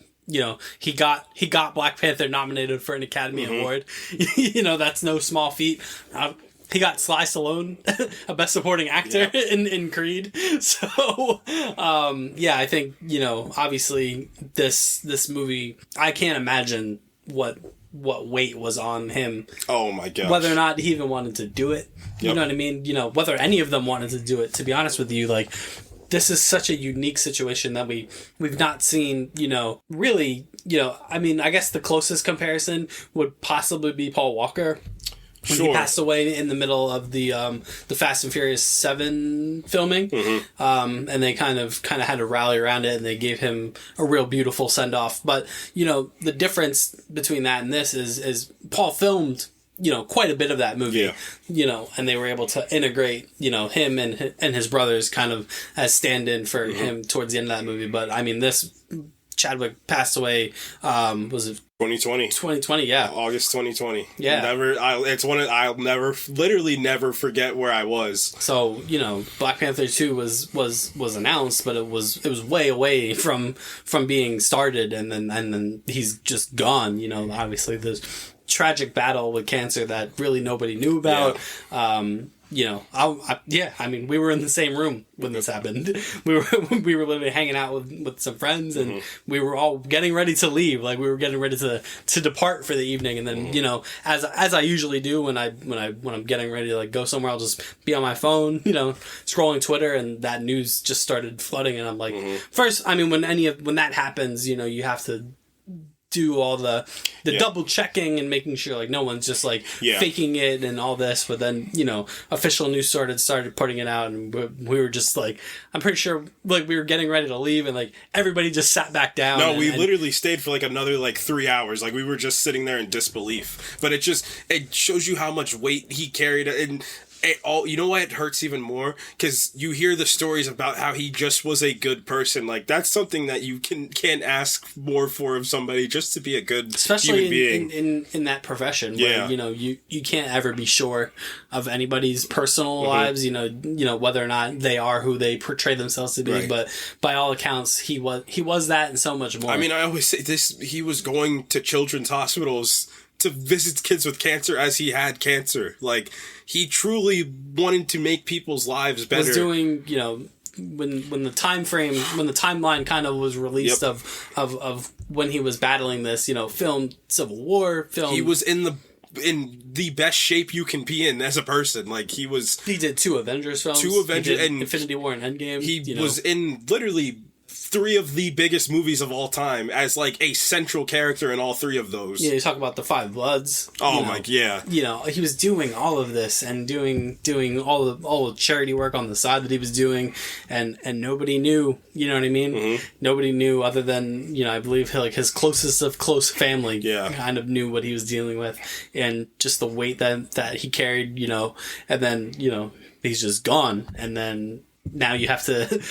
he got Black Panther nominated for an Academy Award. That's no small feat. He got Sly Stallone a Best Supporting Actor in Creed. So, I think, obviously this movie, I can't imagine what weight was on him. Oh my gosh. Whether or not he even wanted to do it. You know what I mean? Whether any of them wanted to do it, to be honest with you, like, this is such a unique situation that we've not seen, really, I mean, I guess the closest comparison would possibly be Paul Walker. When he passed away in the middle of the Fast and Furious 7 filming. And they kind of had to rally around it, and they gave him a real beautiful send-off. But, the difference between that and this is Paul filmed, quite a bit of that movie, and they were able to integrate, him and his brothers kind of as stand-in for him towards the end of that movie. But, I mean, Chadwick passed away, was it 2020? 2020, yeah. August 2020. Yeah. I'll literally never forget where I was. So, Black Panther 2 was announced, but it was way away from being started, and then he's just gone. Obviously tragic battle with cancer that really nobody knew about. You know, I mean, we were in the same room when this happened. We were literally hanging out with some friends, and we were all getting ready to leave. Like, we were getting ready to depart for the evening, and then you know, as I usually do when I'm getting ready to like go somewhere, I'll just be on my phone, you know, scrolling Twitter, and that news just started flooding, and I'm like, first, I mean, when that happens, you know, you have to do all the double checking and making sure like no one's just like faking it and all this, but then you know official news started putting it out, and we were just like, I'm pretty sure like we were getting ready to leave, and like everybody just sat back down. No, we literally stayed for like another like 3 hours. Like we were just sitting there in disbelief. But it shows you how much weight he carried, and you know why it hurts even more? Because you hear the stories about how he just was a good person. Like, that's something that you can't ask more for of somebody, just to be a good especially human being. in that profession where you know you can't ever be sure of anybody's personal lives, you know whether or not they are who they portray themselves to be, but by all accounts he was that and so much more. I mean, I always say this, he was going to children's hospitals to visit kids with cancer as he had cancer. Like, he truly wanted to make people's lives better. Was doing, you know, when the timeline kind of was released of when he was battling this, you know, filmed Civil War, he was in the best shape you can be in as a person. Like, he did 2 Avengers films. And Infinity War and Endgame. He was in literally 3 of the biggest movies of all time as like a central character in all 3 of those. Yeah, you talk about the 5 Bloods. You know, he was doing all of this and doing all the charity work on the side that he was doing, and nobody knew. You know what I mean? Nobody knew other than, you know, I believe like his closest of close family kind of knew what he was dealing with, and just the weight that he carried. You know, and then you know he's just gone, and then now you have to,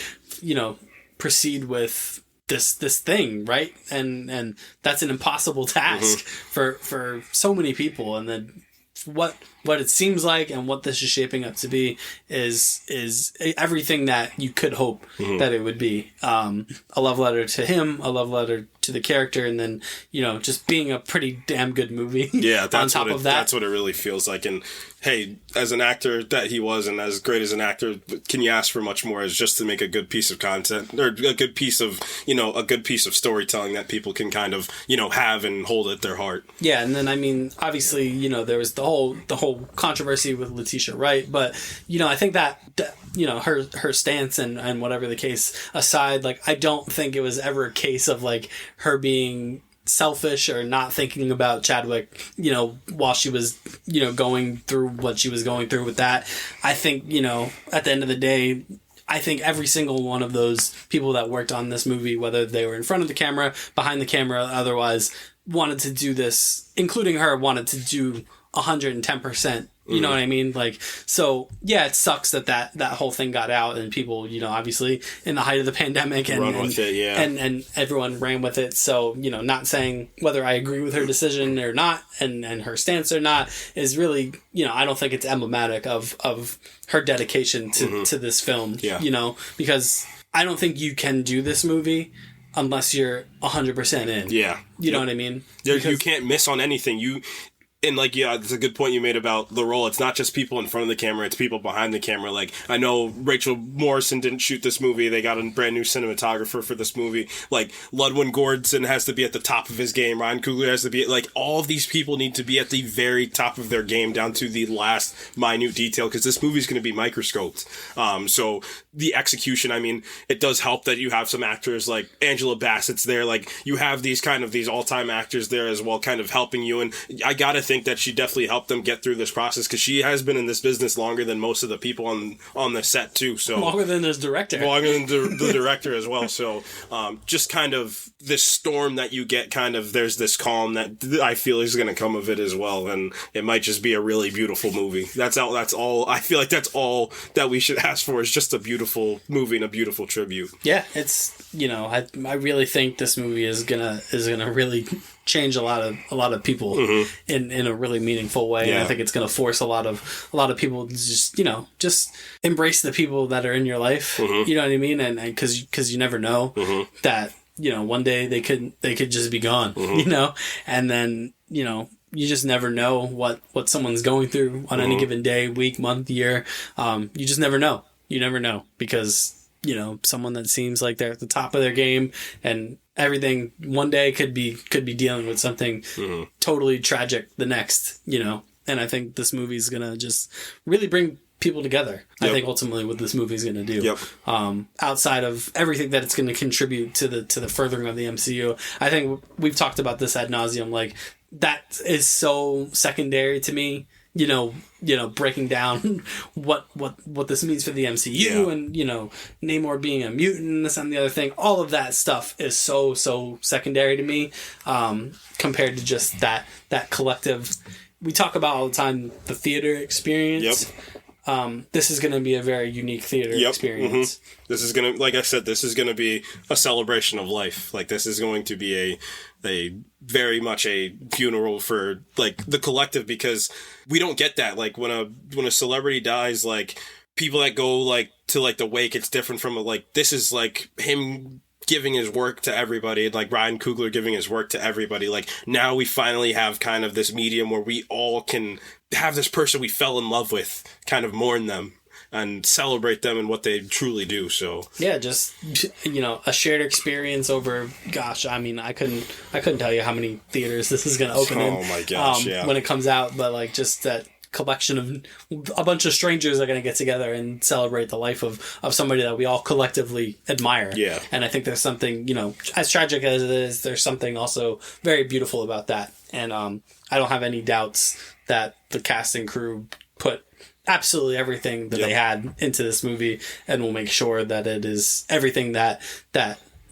you know, proceed with this thing, right? And that's an impossible task for so many people. And then what it seems like and what this is shaping up to be is everything that you could hope that it would be. A love letter to him, a love letter to the character, and then, you know, just being a pretty damn good movie. Yeah, that's on top of that. That's what it really feels like. And hey, as an actor that he was, and as great as an actor, can you ask for much more as just to make a good piece of content, or a good piece of, you know, a good piece of storytelling that people can kind of, you know, have and hold at their heart. Yeah, and then I mean, obviously, you know, there was the whole controversy with Letitia Wright, but you know, I think that you know, her stance and whatever the case aside, like, I don't think it was ever a case of like her being selfish or not thinking about Chadwick, you know, while she was, you know, going through what she was going through with that. I think, you know, at the end of the day, I think every single one of those people that worked on this movie, whether they were in front of the camera, behind the camera, otherwise, wanted to do this, including her, wanted to do 110%. You know what I mean? Like, so yeah, it sucks that whole thing got out, and people, you know, obviously in the height of the pandemic and everyone ran with it. So, you know, not saying whether I agree with her decision or not, and her stance or not, is really, you know, I don't think it's emblematic of her dedication to this film. Yeah. You know, because I don't think you can do this movie unless you're 100% in. Yeah. You know what I mean? You can't miss on anything. And, like, yeah, that's a good point you made about the role. It's not just people in front of the camera, it's people behind the camera. Like, I know Rachel Morrison didn't shoot this movie. They got a brand new cinematographer for this movie. Like, Ludwig Göransson has to be at the top of his game. Ryan Coogler has to be, like, all of these people need to be at the very top of their game, down to the last minute detail, because this movie's going to be microscoped. So the execution, I mean, it does help that you have some actors like Angela Bassett's there. Like, you have these all-time actors there as well, kind of helping you. And I gotta think that she definitely helped them get through this process, because she has been in this business longer than most of the people on the set too. So longer than this director, the director as well. So just kind of this storm that you get, kind of there's this calm that I feel is going to come of it as well, and it might just be a really beautiful movie. That's all. I feel like that's all that we should ask for, is just a beautiful movie and a beautiful tribute. Yeah, it's, you know, I really think this movie is gonna really change a lot of people in a really meaningful way. Yeah. And I think it's going to force a lot of people to just, you know, just embrace the people that are in your life. You know what I mean? And because you never know that, you know, one day they could just be gone, you know, and then, you know, you just never know what someone's going through on any given day, week, month, year. You just never know. You never know, because, you know, someone that seems like they're at the top of their game and everything one day could be dealing with something totally tragic the next, you know. And I think this movie's gonna just really bring people together. Yep. I think ultimately what this movie's gonna do. Yep. Outside of everything that it's gonna contribute to the furthering of the MCU, I think we've talked about this ad nauseum. Like, that is so secondary to me. You know, breaking down what this means for the MCU, and, you know, Namor being a mutant and this and the other thing. All of that stuff is so secondary to me, compared to just that collective. We talk about all the time the theater experience. Yep. This is going to be a very unique theater experience. This is going to, like I said, this is going to be a celebration of life. Like, this is going to be a very much a funeral for, like, the collective, because we don't get that. Like, when a celebrity dies, like, people that go, like, to, like, the wake, it's different from, like, this is, like, him giving his work to everybody, like Ryan Coogler giving his work to everybody. Like, now we finally have kind of this medium where we all can have this person we fell in love with, kind of mourn them and celebrate them and what they truly do. So yeah, just, you know, a shared experience over, gosh, I mean, I couldn't tell you how many theaters this is going to open in. Oh my gosh, when it comes out, but, like, just that collection of a bunch of strangers are going to get together and celebrate the life of somebody that we all collectively admire. Yeah. And I think there's something, you know, as tragic as it is, there's something also very beautiful about that. And I don't have any doubts that the cast and crew put absolutely everything that they had into this movie, and will make sure that it is everything that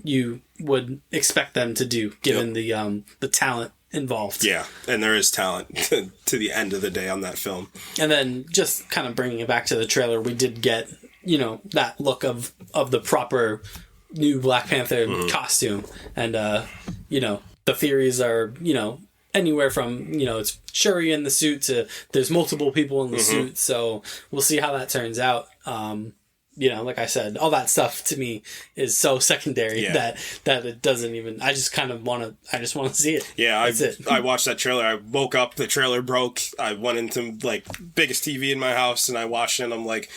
you would expect them to do, given the talent involved. Yeah, and there is talent to the end of the day on that film. And then just kind of bringing it back to the trailer, we did get, you know, that look of the proper new Black Panther costume. And, you know, the theories are, you know, anywhere from, you know, it's Shuri in the suit to there's multiple people in the suit. So we'll see how that turns out. You know, like I said, all that stuff to me is so secondary that it doesn't even, I just want to see it. Yeah. That's it. I watched that trailer. I woke up, the trailer broke. I went into, like, biggest TV in my house and I watched it, and I'm like,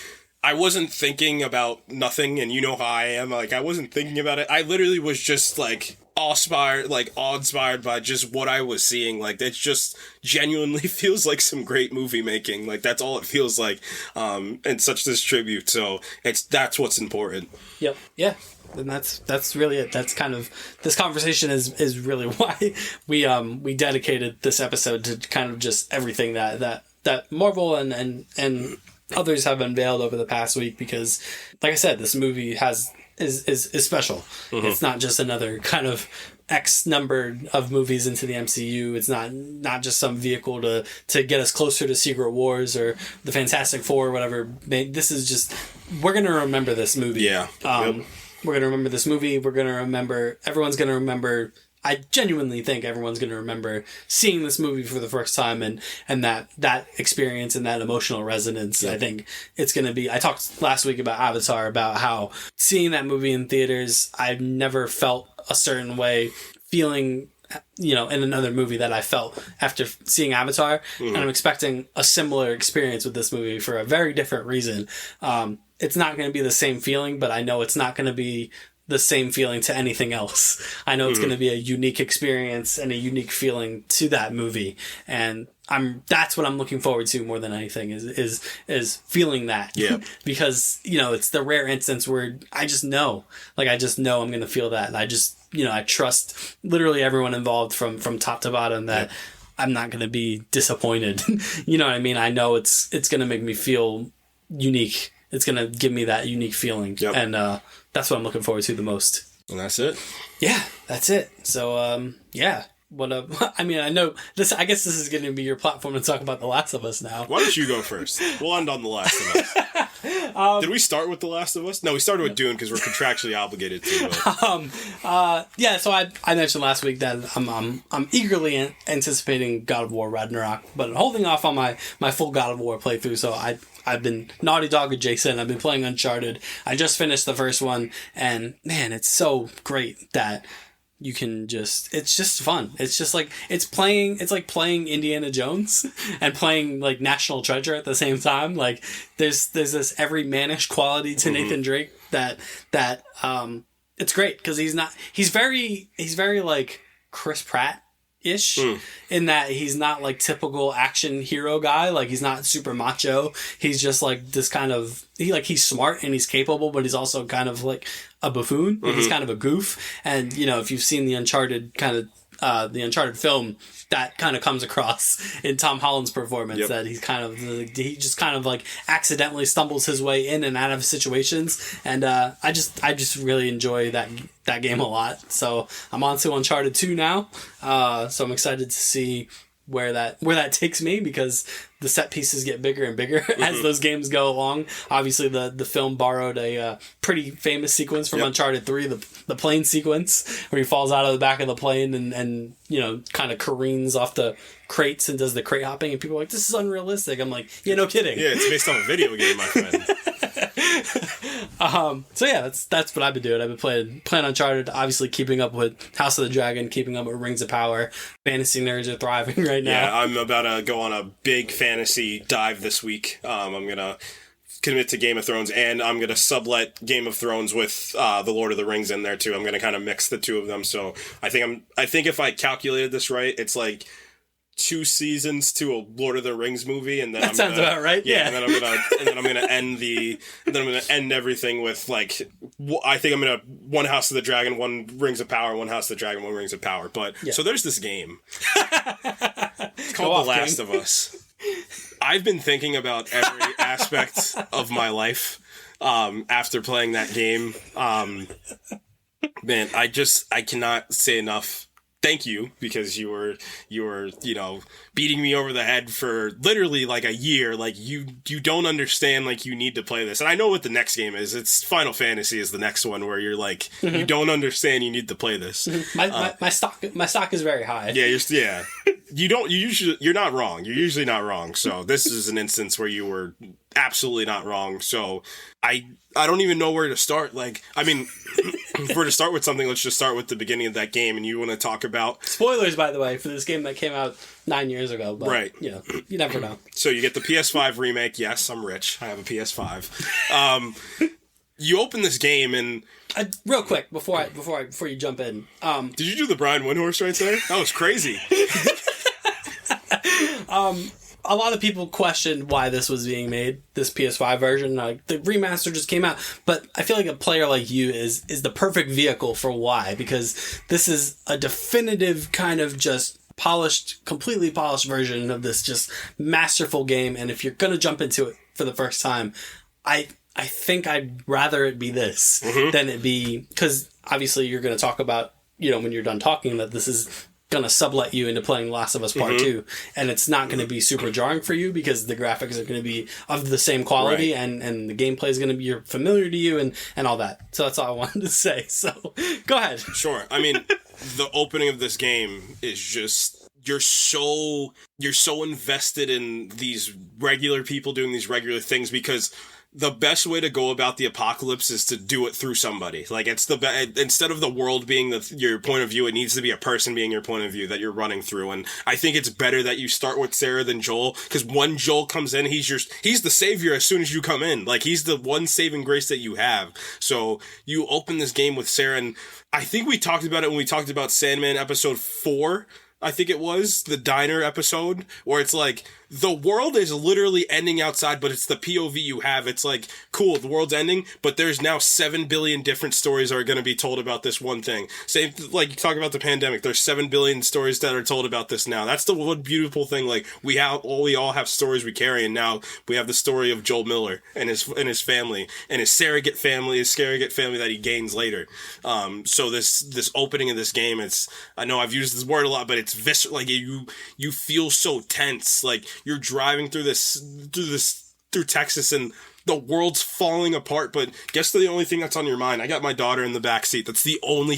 I wasn't thinking about nothing, and you know how I am. Like, I wasn't thinking about it. I literally was just, like, awe-inspired by just what I was seeing. Like, it just genuinely feels like some great movie making. Like, that's all it feels like. And such this tribute. So that's what's important. Yep. Yeah. And that's really it. That's kind of, this conversation is really why we dedicated this episode to kind of just everything that Marvel and others have unveiled over the past week, because, like I said, this movie is special. It's not just another kind of X number of movies into the MCU. It's not just some vehicle to get us closer to Secret Wars or the Fantastic Four or whatever. This is just, we're going to remember this movie. Yeah. We're going to remember this movie. Everyone's going to remember, I genuinely think everyone's going to remember seeing this movie for the first time and that experience and that emotional resonance. Yep. I think it's going to be, I talked last week about Avatar, about how seeing that movie in theaters, I've never felt a certain way feeling, you know, in another movie that I felt after seeing Avatar. And I'm expecting a similar experience with this movie for a very different reason. It's not going to be the same feeling, but I know it's not going to be the same feeling to anything else. I know it's going to be a unique experience and a unique feeling to that movie. And that's what I'm looking forward to more than anything is feeling that. Yeah. Because, you know, it's the rare instance where I just know I'm going to feel that. And I just, you know, I trust literally everyone involved from top to bottom that I'm not going to be disappointed. You know what I mean? I know it's going to make me feel unique. It's going to give me that unique feeling. Yep. And, that's what I'm looking forward to the most. And that's it? Yeah, that's it. So, yeah. I mean, I know this. I guess this is going to be your platform to talk about The Last of Us now. Why don't you go first? We'll end on The Last of Us. Did we start with The Last of Us? No, we started with Dune because we're contractually obligated to. Yeah. So I mentioned last week that I'm eagerly anticipating God of War Ragnarok, but holding off on my full God of War playthrough. So I've been Naughty Dog adjacent. I've been playing Uncharted. I just finished the first one, and man, it's so great that you can it's just fun. It's just like it's like playing Indiana Jones and playing like National Treasure at the same time. Like there's this every manish quality to Nathan Drake that it's great because he's very like Chris Pratt ish in that he's not like typical action hero guy. Like he's not super macho. He's just like this kind of he's smart and he's capable, but he's also kind of like a buffoon. Like he's kind of a goof. And if you've seen the Uncharted film, that kind of comes across in Tom Holland's performance. That he just kind of like accidentally stumbles his way in and out of situations. And I just really enjoy that game a lot. So I'm on to Uncharted 2 now. So I'm excited to see where that takes me because the set pieces get bigger and bigger as those games go along. Obviously, the film borrowed a pretty famous sequence from Uncharted 3, the plane sequence where he falls out of the back of the plane and kind of careens off the crates and does the crate hopping, and people are like, this is unrealistic. I'm like, yeah, no kidding. Yeah, it's based on a video game, my friend. So yeah, that's what I've been doing. I've been playing Uncharted, obviously keeping up with House of the Dragon, keeping up with Rings of Power. Fantasy nerds are thriving right now. Yeah, I'm about to go on a big fantasy dive this week. I'm gonna commit to Game of Thrones, and I'm gonna sublet Game of Thrones with the Lord of the Rings in there too. I'm gonna kind of mix the two of them. So I think if I calculated this right, it's like 2 seasons to a Lord of the Rings movie, and then that sounds about right. Yeah, and then I'm gonna end everything with like I think I'm gonna one House of the Dragon, one Rings of Power, one House of the Dragon, one Rings of Power. But so there's this game. It's called The Last of Us. I've been thinking about every aspect of my life after playing that game. Man, I cannot say enough. Thank you, because you were beating me over the head for literally like a year. Like you don't understand. Like you need to play this, and I know what the next game is. It's Final Fantasy is the next one where you're like you don't understand. You need to play this. My stock is very high. Yeah, you're not wrong. You're usually not wrong. So this is an instance where you were absolutely not wrong. So I don't even know where to start. Like, I mean, if we're to start with something, let's just start with the beginning of that game. And you want to talk about spoilers, by the way, for this game that came out 9 years ago. But, right? You never know. So you get the PS5 remake. Yes, I'm rich. I have a PS5. You open this game and real quick before you jump in. Did you do the Brian Windhorst right there? That was crazy. A lot of people questioned why this was being made, this PS5 version. Like the remaster just came out, but I feel like a player like you is the perfect vehicle for why, because this is a definitive kind of just completely polished version of this just masterful game. And if you're gonna jump into it for the first time, I think I'd rather it be this than it be, because obviously you're gonna talk about when you're done talking that this is gonna sublet you into playing Last of Us Part 2, and it's not gonna be super jarring for you because the graphics are gonna be of the same quality, right, and the gameplay is gonna be familiar to you and all that. So that's all I wanted to say. So go ahead. Sure. I mean, the opening of this game is just you're so invested in these regular people doing these regular things, because the best way to go about the apocalypse is to do it through somebody. Like, it's instead of the world being your point of view, it needs to be a person being your point of view that you're running through. And I think it's better that you start with Sarah than Joel, because when Joel comes in, he's the savior as soon as you come in. Like, he's the one saving grace that you have. So you open this game with Sarah, and I think we talked about it when we talked about Sandman episode 4. I think it was the diner episode, where it's like the world is literally ending outside, but it's the POV you have. It's like, cool, the world's ending, but there's now 7 billion different stories are going to be told about this one thing. Same, like you talk about the pandemic, there's 7 billion stories that are told about this now. That's the one beautiful thing. Like, we all have stories we carry, and now we have the story of Joel Miller and his family, and his surrogate family that he gains later. So this opening of this game, I know I've used this word a lot, but it's visceral. Like, you feel so tense. Like, you're driving through Texas, and the world's falling apart, but guess the only thing that's on your mind? I got my daughter in the backseat.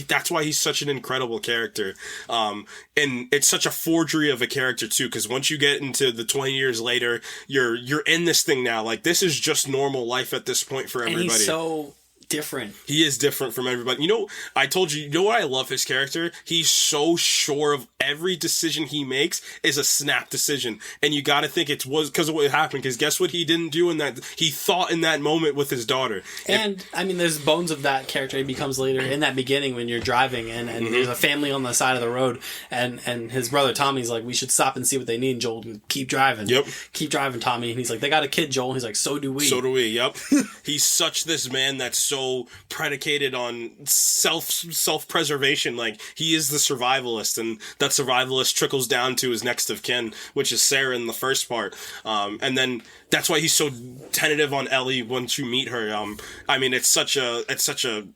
That's why he's such an incredible character. And it's such a forgery of a character too, because once you get into the 20 years later, you're in this thing now. Like, this is just normal life at this point for everybody. And different. He is different from everybody. You know, I told you, you know what I love his character? He's so sure of every decision he makes is a snap decision. And you gotta think it was because of what happened. Because guess what he didn't do in that? He thought in that moment with his daughter. And, I mean, there's bones of that character he becomes later in that beginning when you're driving and there's a family on the side of the road and his brother Tommy's like, we should stop and see what they need. And Joel, keep driving. Yep. Keep driving, Tommy. And he's like, they got a kid, Joel. And he's like, so do we. So do we, yep. He's such this man that's so predicated on self-preservation. Like, he is the survivalist, and that survivalist trickles down to his next of kin, which is Sarah in the first part. And then that's why he's so tentative on Ellie once you meet her. I mean, it's such a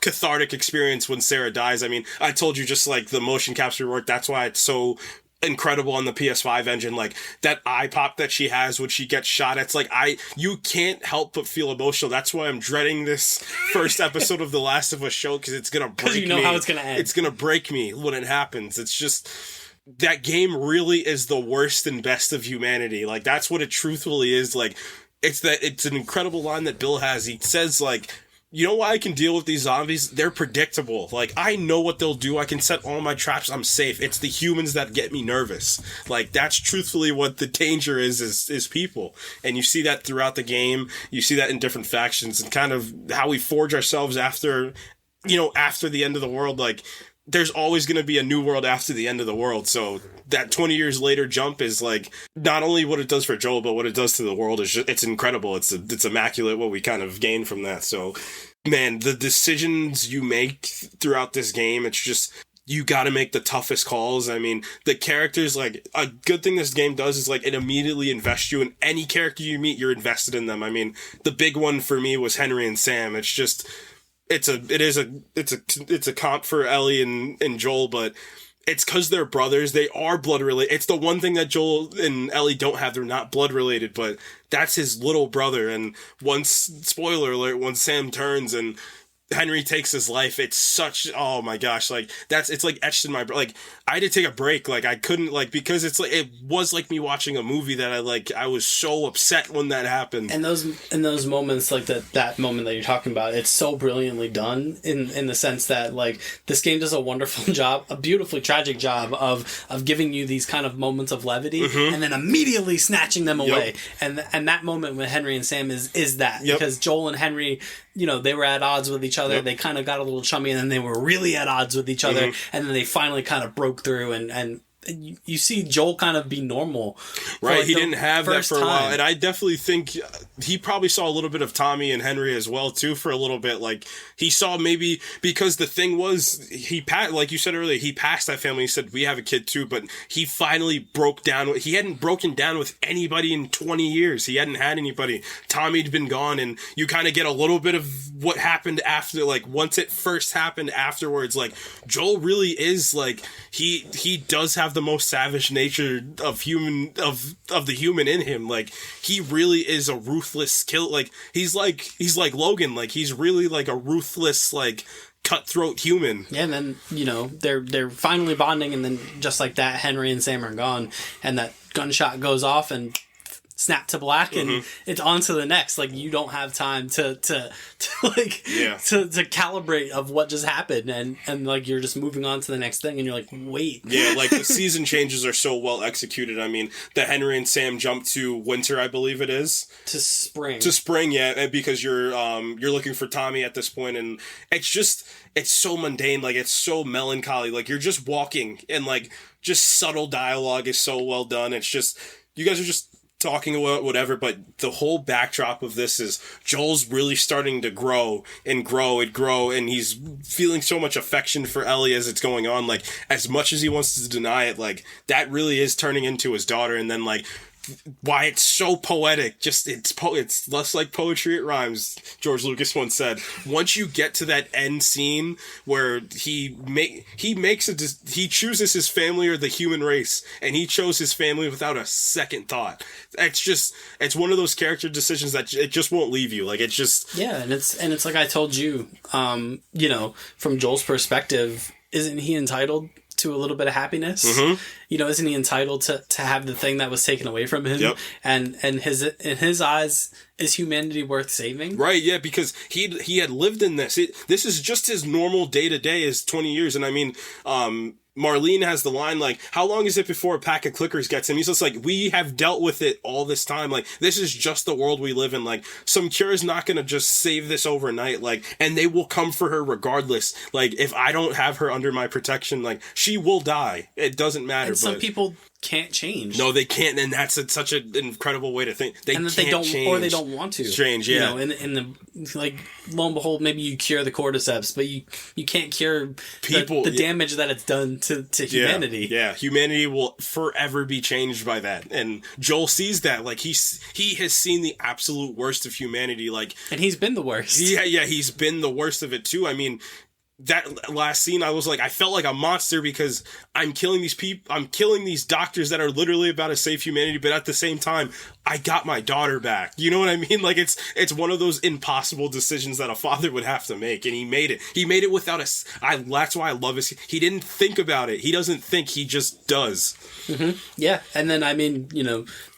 cathartic experience when Sarah dies. I mean, I told you just like the motion capture work, that's why it's so incredible on the PS5 engine. Like that eye pop that she has when she gets shot, it's like you can't help but feel emotional. That's why I'm dreading this first episode of The Last of Us show, because it's gonna break me. You know how it's gonna end. It's gonna break me when it happens. It's just, that game really is the worst and best of humanity. Like, that's what it truthfully is. Like, it's an incredible line that Bill has. He says, like, you know why I can deal with these zombies? They're predictable. Like, I know what they'll do. I can set all my traps. I'm safe. It's the humans that get me nervous. Like, that's truthfully what the danger is people. And you see that throughout the game. You see that in different factions and kind of how we forge ourselves after the end of the world. Like, there's always going to be a new world after the end of the world. So that 20 years later jump is like, not only what it does for Joel, but what it does to the world is just, it's incredible. It's immaculate what we kind of gain from that. So, man, the decisions you make throughout this game, it's just, you got to make the toughest calls. I mean, the characters, like, a good thing this game does is, like, it immediately invests you in any character you meet, you're invested in them. I mean, the big one for me was Henry and Sam. It's just, it's a comp for Ellie and Joel, but it's because they're brothers. They are blood related. It's the one thing that Joel and Ellie don't have. They're not blood related, but that's his little brother. And once, spoiler alert, once Sam turns and Henry takes his life, it's such, oh my gosh, like, it's like etched in my, like, I had to take a break, like, I couldn't, like, because it's like, it was like me watching a movie that I was so upset when that happened. And those moments, like, that moment that you're talking about, it's so brilliantly done in the sense that, like, this game does a wonderful job, a beautifully tragic job of giving you these kind of moments of levity, and then immediately snatching them away. Yep. And that moment with Henry and Sam is that, because Joel and Henry, they were at odds with each other. Yep. They kind of got a little chummy, and then they were really at odds with each other, and then they finally kind of broke through, and you see Joel kind of be normal. Right, he didn't have that for a while, and I definitely think he probably saw a little bit of Tommy and Henry as well, too, for a little bit. Like, he saw maybe, because the thing was, like you said earlier, he passed that family, he said, we have a kid too, but he finally broke down. He hadn't broken down with anybody in 20 years. He hadn't had anybody. Tommy'd been gone, and you kind of get a little bit of what happened after, like, once it first happened afterwards. Like, Joel really is, like, he does have the most savage nature of the human in him. Like, he really is a ruthless kill. Like, he's like Logan. Like, he's really like a ruthless, like, cutthroat human. Yeah, and then they're finally bonding, and then just like that, Henry and Sam are gone, and that gunshot goes off and snap to black, and it's on to the next. Like, you don't have time to calibrate of what just happened, and like, you're just moving on to the next thing, and you're like, wait. Yeah, like, the season changes are so well executed. I mean, the Henry and Sam jump to winter, I believe it is. To spring, yeah, because you're looking for Tommy at this point, and it's so mundane, like, it's so melancholy, like, you're just walking, and like, just subtle dialogue is so well done. It's just, you guys are just talking about whatever, but the whole backdrop of this is Joel's really starting to grow, and he's feeling so much affection for Ellie as it's going on. Like, as much as he wants to deny it, like, that really is turning into his daughter. And then, like, why it's so poetic, just it's less like poetry, it rhymes, George Lucas once said. Once you get to that end scene where he chooses his family or the human race, and he chose his family without a second thought. It's one of those character decisions that it just won't leave you. Like, it's just, yeah, and it's like I told you, from Joel's perspective, isn't he entitled to a little bit of happiness. Isn't he entitled to have the thing that was taken away from him? Yep. And in his eyes, is humanity worth saving? Right, yeah, because he had lived in this. This is just his normal day-to-day is 20 years. And I mean, Marlene has the line, like, how long is it before a pack of clickers gets him? He's just like, we have dealt with it all this time. Like, this is just the world we live in. Like, some cure is not going to just save this overnight. Like, and they will come for her regardless. Like, if I don't have her under my protection, like, she will die. It doesn't matter. And some people can't change. No, they can't, and that's such an incredible way to think. They can't change. Or they don't want to. Strange, yeah. In the like, lo and behold, maybe you cure the cordyceps, but you can't cure the damage that it's done to humanity. Yeah, humanity will forever be changed by that, and Joel sees that. Like, he has seen the absolute worst of humanity. Like, and he's been the worst. Yeah, he's been the worst of it too. I mean, that last scene, I was like, I felt like a monster because I'm killing these people. I'm killing these doctors that are literally about to save humanity, but at the same time, I got my daughter back. You know what I mean? Like, it's one of those impossible decisions that a father would have to make, and he made it. He made it without that's why I love his. He didn't think about it. He doesn't think. He just does. Mm-hmm. Yeah, and then I mean,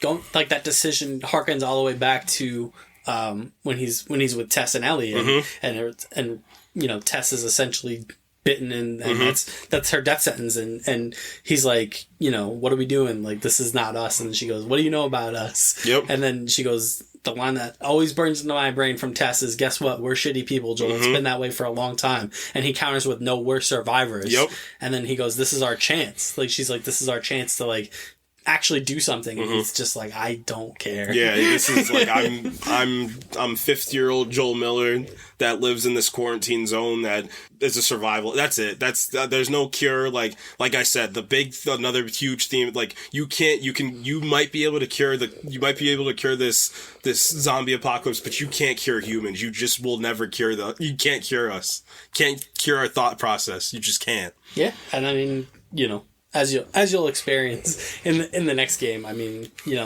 going like that decision harkens all the way back to when he's with Tess and Ellie, and Tess is essentially bitten, and that's her death sentence, and he's like, what are we doing? Like, this is not us. And she goes, what do you know about us? Yep. And then she goes, the line that always burns into my brain from Tess is, guess what? We're shitty people, Joel. It's been that way for a long time. And he counters with, no, we're survivors. Yep. And then he goes, this is our chance. Like, she's like, this is our chance to, like, actually do something. And it's just like, I don't care. Yeah, this is like, I'm 50-year-old Joel Miller that lives in this quarantine zone that is a survival. That's it. There's no cure. Like I said, another huge theme, like, you might be able to cure this zombie apocalypse, but you can't cure humans. You just will never you can't cure us. Can't cure our thought process. You just can't. Yeah. And I mean, as you'll experience in the next game, I mean, Q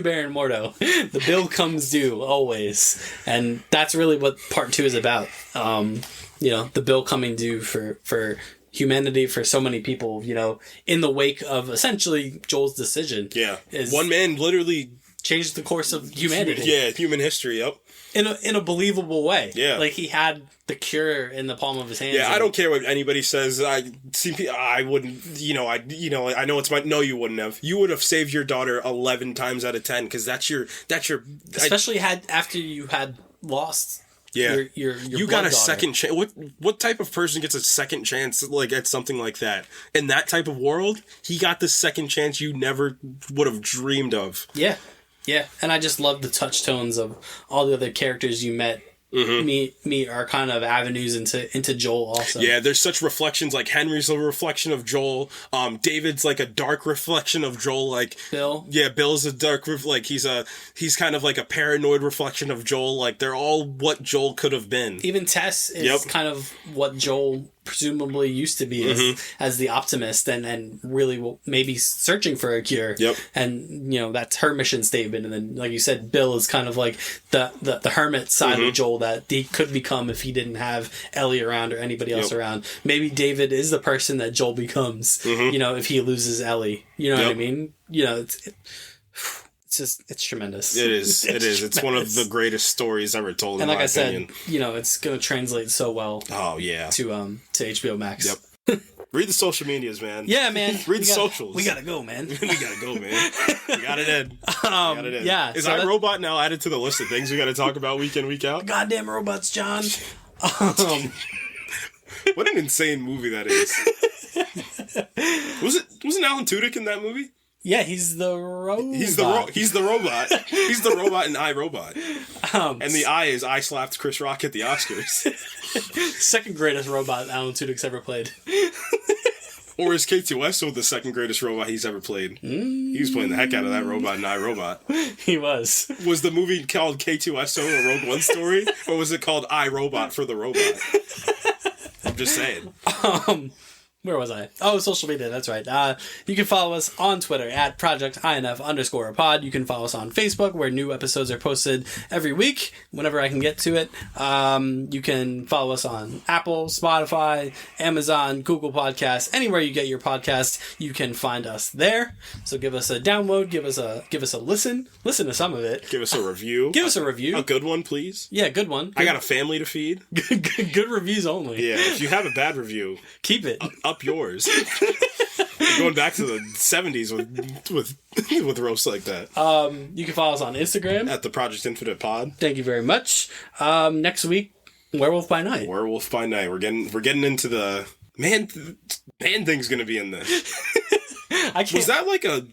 Baron Mordo, the bill comes due always, and that's really what part 2 is about. The bill coming due for humanity, for so many people. In the wake of essentially Joel's decision. Yeah, one man literally changed the course of humanity. Yeah, human history. Yep. In a believable way. Yeah. Like, he had the cure in the palm of his hand. Yeah, I don't care what anybody says. I wouldn't, I know it's no, you wouldn't have. You would have saved your daughter 11 times out of 10, because that's your especially after you had lost. Yeah, your you got a second chance. What type of person gets a second chance, like, at something like that? In that type of world, he got the second chance you never would have dreamed of. Yeah. Yeah, and I just love the touch tones of all the other characters you met. Meet are kind of avenues into Joel also. Yeah, there's such reflections. Like, Henry's a reflection of Joel. David's like a dark reflection of Joel. Like, Bill. Yeah, Bill's a dark he's kind of like a paranoid reflection of Joel. Like, they're all what Joel could have been. Even Tess is kind of what Joel presumably used to be as the optimist, and really maybe searching for a cure. Yep. And that's her mission statement. And then, like you said, Bill is kind of like the hermit side of Joel that he could become if he didn't have Ellie around or anybody else around. Maybe David is the person that Joel becomes. If he loses Ellie. You know what I mean? It's tremendous. It is. It's one of the greatest stories ever told. And in like my I said, opinion. it's going to translate so well. Oh yeah. To HBO Max. Yep. Read the social medias, man. Yeah, man. Read the socials. We gotta go, man. We got it in. Yeah. Is iRobot now added to the list of things we got to talk about week in, week out? Goddamn robots, John. What an insane movie that is. Wasn't Alan Tudyk in that movie? Yeah, he's the robot. He's the robot. He's the robot in iRobot. And the is I slapped Chris Rock at the Oscars. Second greatest robot Alan Tudyk's ever played. Or is K2SO the second greatest robot he's ever played? He was playing the heck out of that robot in iRobot. He was. Was the movie called K2SO a Rogue One story? Or was it called iRobot for the robot? I'm just saying. Where was I? Oh, social media, that's right. You can follow us on Twitter at ProjectINF_pod. You can follow us on Facebook, where new episodes are posted every week, whenever I can get to it. You can follow us on Apple, Spotify, Amazon, Google Podcasts, anywhere you get your podcasts, you can find us there. So give us a download, give us a listen to some of it. Give us a review. Give us a review. A good one, please. Yeah, good one. I got a family to feed. Good reviews only. Yeah, if you have a bad review, keep it. Up yours. Going back to the 70s with roasts like that. You can follow us on Instagram at the Projekt Inflated Pod. Thank you very much. Next week, Werewolf by Night. Werewolf by Night. We're getting into the man thing's gonna be in this. Was that like a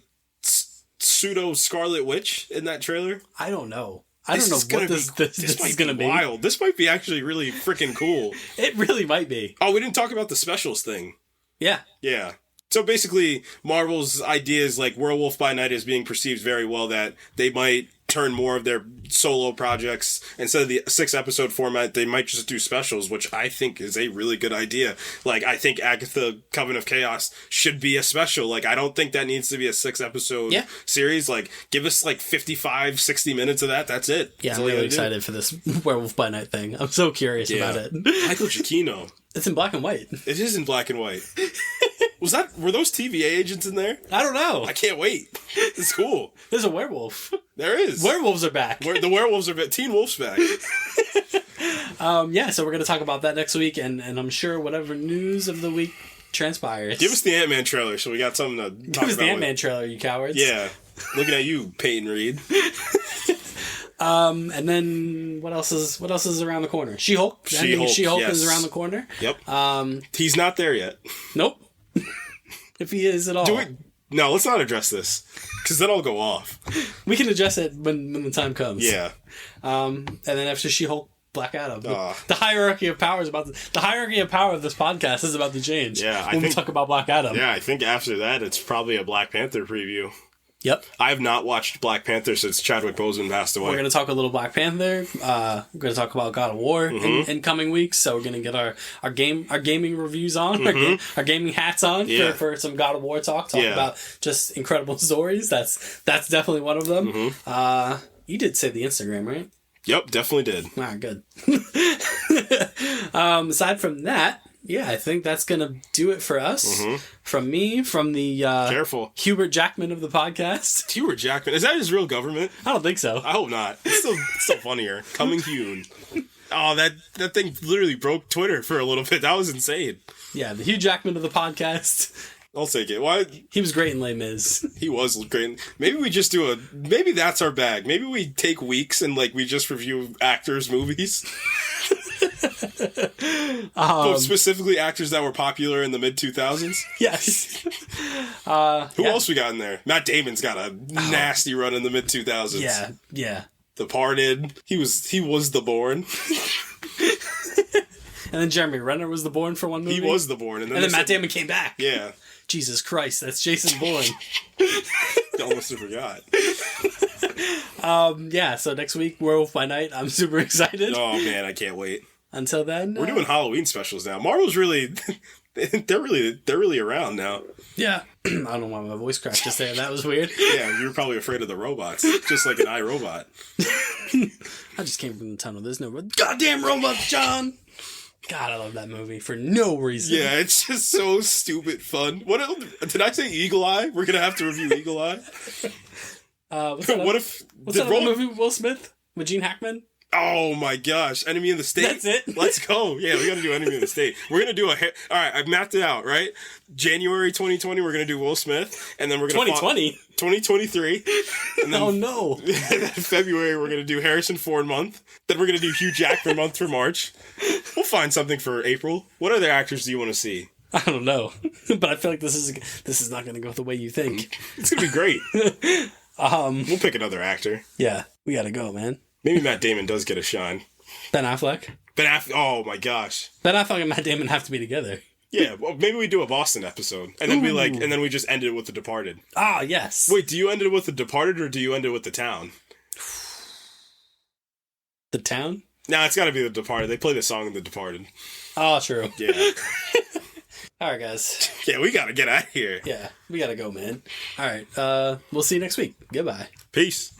pseudo Scarlet Witch in that trailer? I don't know. I don't know what this is going to be. Wild. This might be actually really freaking cool. It really might be. Oh, we didn't talk about the specials thing. Yeah. Yeah. So basically, Marvel's idea is like Werewolf by Night is being perceived very well that they might turn more of their solo projects instead of the 6-episode format. They might just do specials, which I think is a really good idea. Like, I think Agatha Coven of Chaos should be a special. Like, I don't think that needs to be a 6-episode series. Like, give us like 55, 60 minutes of that. That's it. Yeah, I'm really excited for this Werewolf by Night thing. I'm so curious about it. Michael Giacchino. It's in black and white. It is in black and white. Were those TVA agents in there? I don't know. I can't wait. It's cool. There's a werewolf. There is. Werewolves are back. The werewolves are back. Teen Wolf's back. So we're going to talk about that next week, and I'm sure whatever news of the week transpires. Give us the Ant-Man trailer so we got something to talk about. Give us the Ant-Man trailer, you cowards. Yeah. Looking at you, Peyton Reed. And then what else is around the corner? She-Hulk. She-Hulk yes. is around the corner. Yep. He's not there yet. Nope. If he is at all. No, let's not address this, because then I'll go off. We can address it when the time comes. Yeah. And then after She-Hulk, Black Adam. The hierarchy of power the hierarchy of power of this podcast is about to change. Yeah, we talk about Black Adam. Yeah, I think after that it's probably a Black Panther preview. Yep. I have not watched Black Panther since Chadwick Boseman passed away. We're going to talk a little Black Panther. We're going to talk about God of War in coming weeks. So we're going to get our gaming reviews on, our gaming hats on for some God of War talk about just incredible stories. That's definitely one of them. You did say the Instagram, right? Yep, definitely did. All right, good. Aside from that, yeah, I think that's going to do it for us. From me, from the Careful. Hugh Jackman of the podcast. Hugh Jackman. Is that his real government? I don't think so. I hope not. It's still funnier. Coming Hugh. Oh, that thing literally broke Twitter for a little bit. That was insane. Yeah, the Hugh Jackman of the podcast. I'll take it. Why? He was great in Les Mis. He was great. Maybe we just maybe that's our bag. Maybe we take weeks and we just review actors' movies. Specifically actors that were popular in the mid-2000s. Yes. Who else we got in there? Matt Damon's got a nasty run in the mid-2000s. Yeah. Departed. He was The Bourne. And then Jeremy Renner was The Bourne for one movie. He was The Bourne. And then Matt Damon came back. Yeah. Jesus Christ, that's Jason Bourne. Almost forgot. So next week, Werewolf by Night. I'm super excited. Oh man, I can't wait. Until then, we're doing Halloween specials now. Marvel's really, they're really around now. Yeah, I don't know why my voice cracked just there. That was weird. Yeah, you were probably afraid of the robots, just like an iRobot. I just came from the tunnel. There's no goddamn robots, John. God, I love that movie for no reason. Yeah, it's just so stupid fun. What did I say? Eagle Eye? We're gonna have to review Eagle Eye. What's that movie with Will Smith with Gene Hackman? Oh my gosh, Enemy in the State. That's it. Let's go. Yeah, we gotta do Enemy in the State. We're gonna do all right, I've mapped it out, right? January 2020, we're gonna do Will Smith, and then we're gonna 2023. And then, oh no. February, we're gonna do Harrison Ford month. Then we're gonna do Hugh Jackman month for March. We'll find something for April. What other actors do you want to see? I don't know, but I feel like this is not gonna go the way you think. It's gonna be great. We'll pick another actor. Yeah, we gotta go, man. Maybe Matt Damon does get a shine. Ben Affleck. Oh my gosh. Ben Affleck and Matt Damon have to be together. Yeah, well, maybe we do a Boston episode, and then we just end it with The Departed. Ah, yes. Wait, do you end it with The Departed, or do you end it with The Town? The Town? Nah, it's got to be The Departed. They play the song in The Departed. Oh, true. Yeah. All right, guys. Yeah, we gotta get out of here. Yeah, we gotta go, man. All right. We'll see you next week. Goodbye. Peace.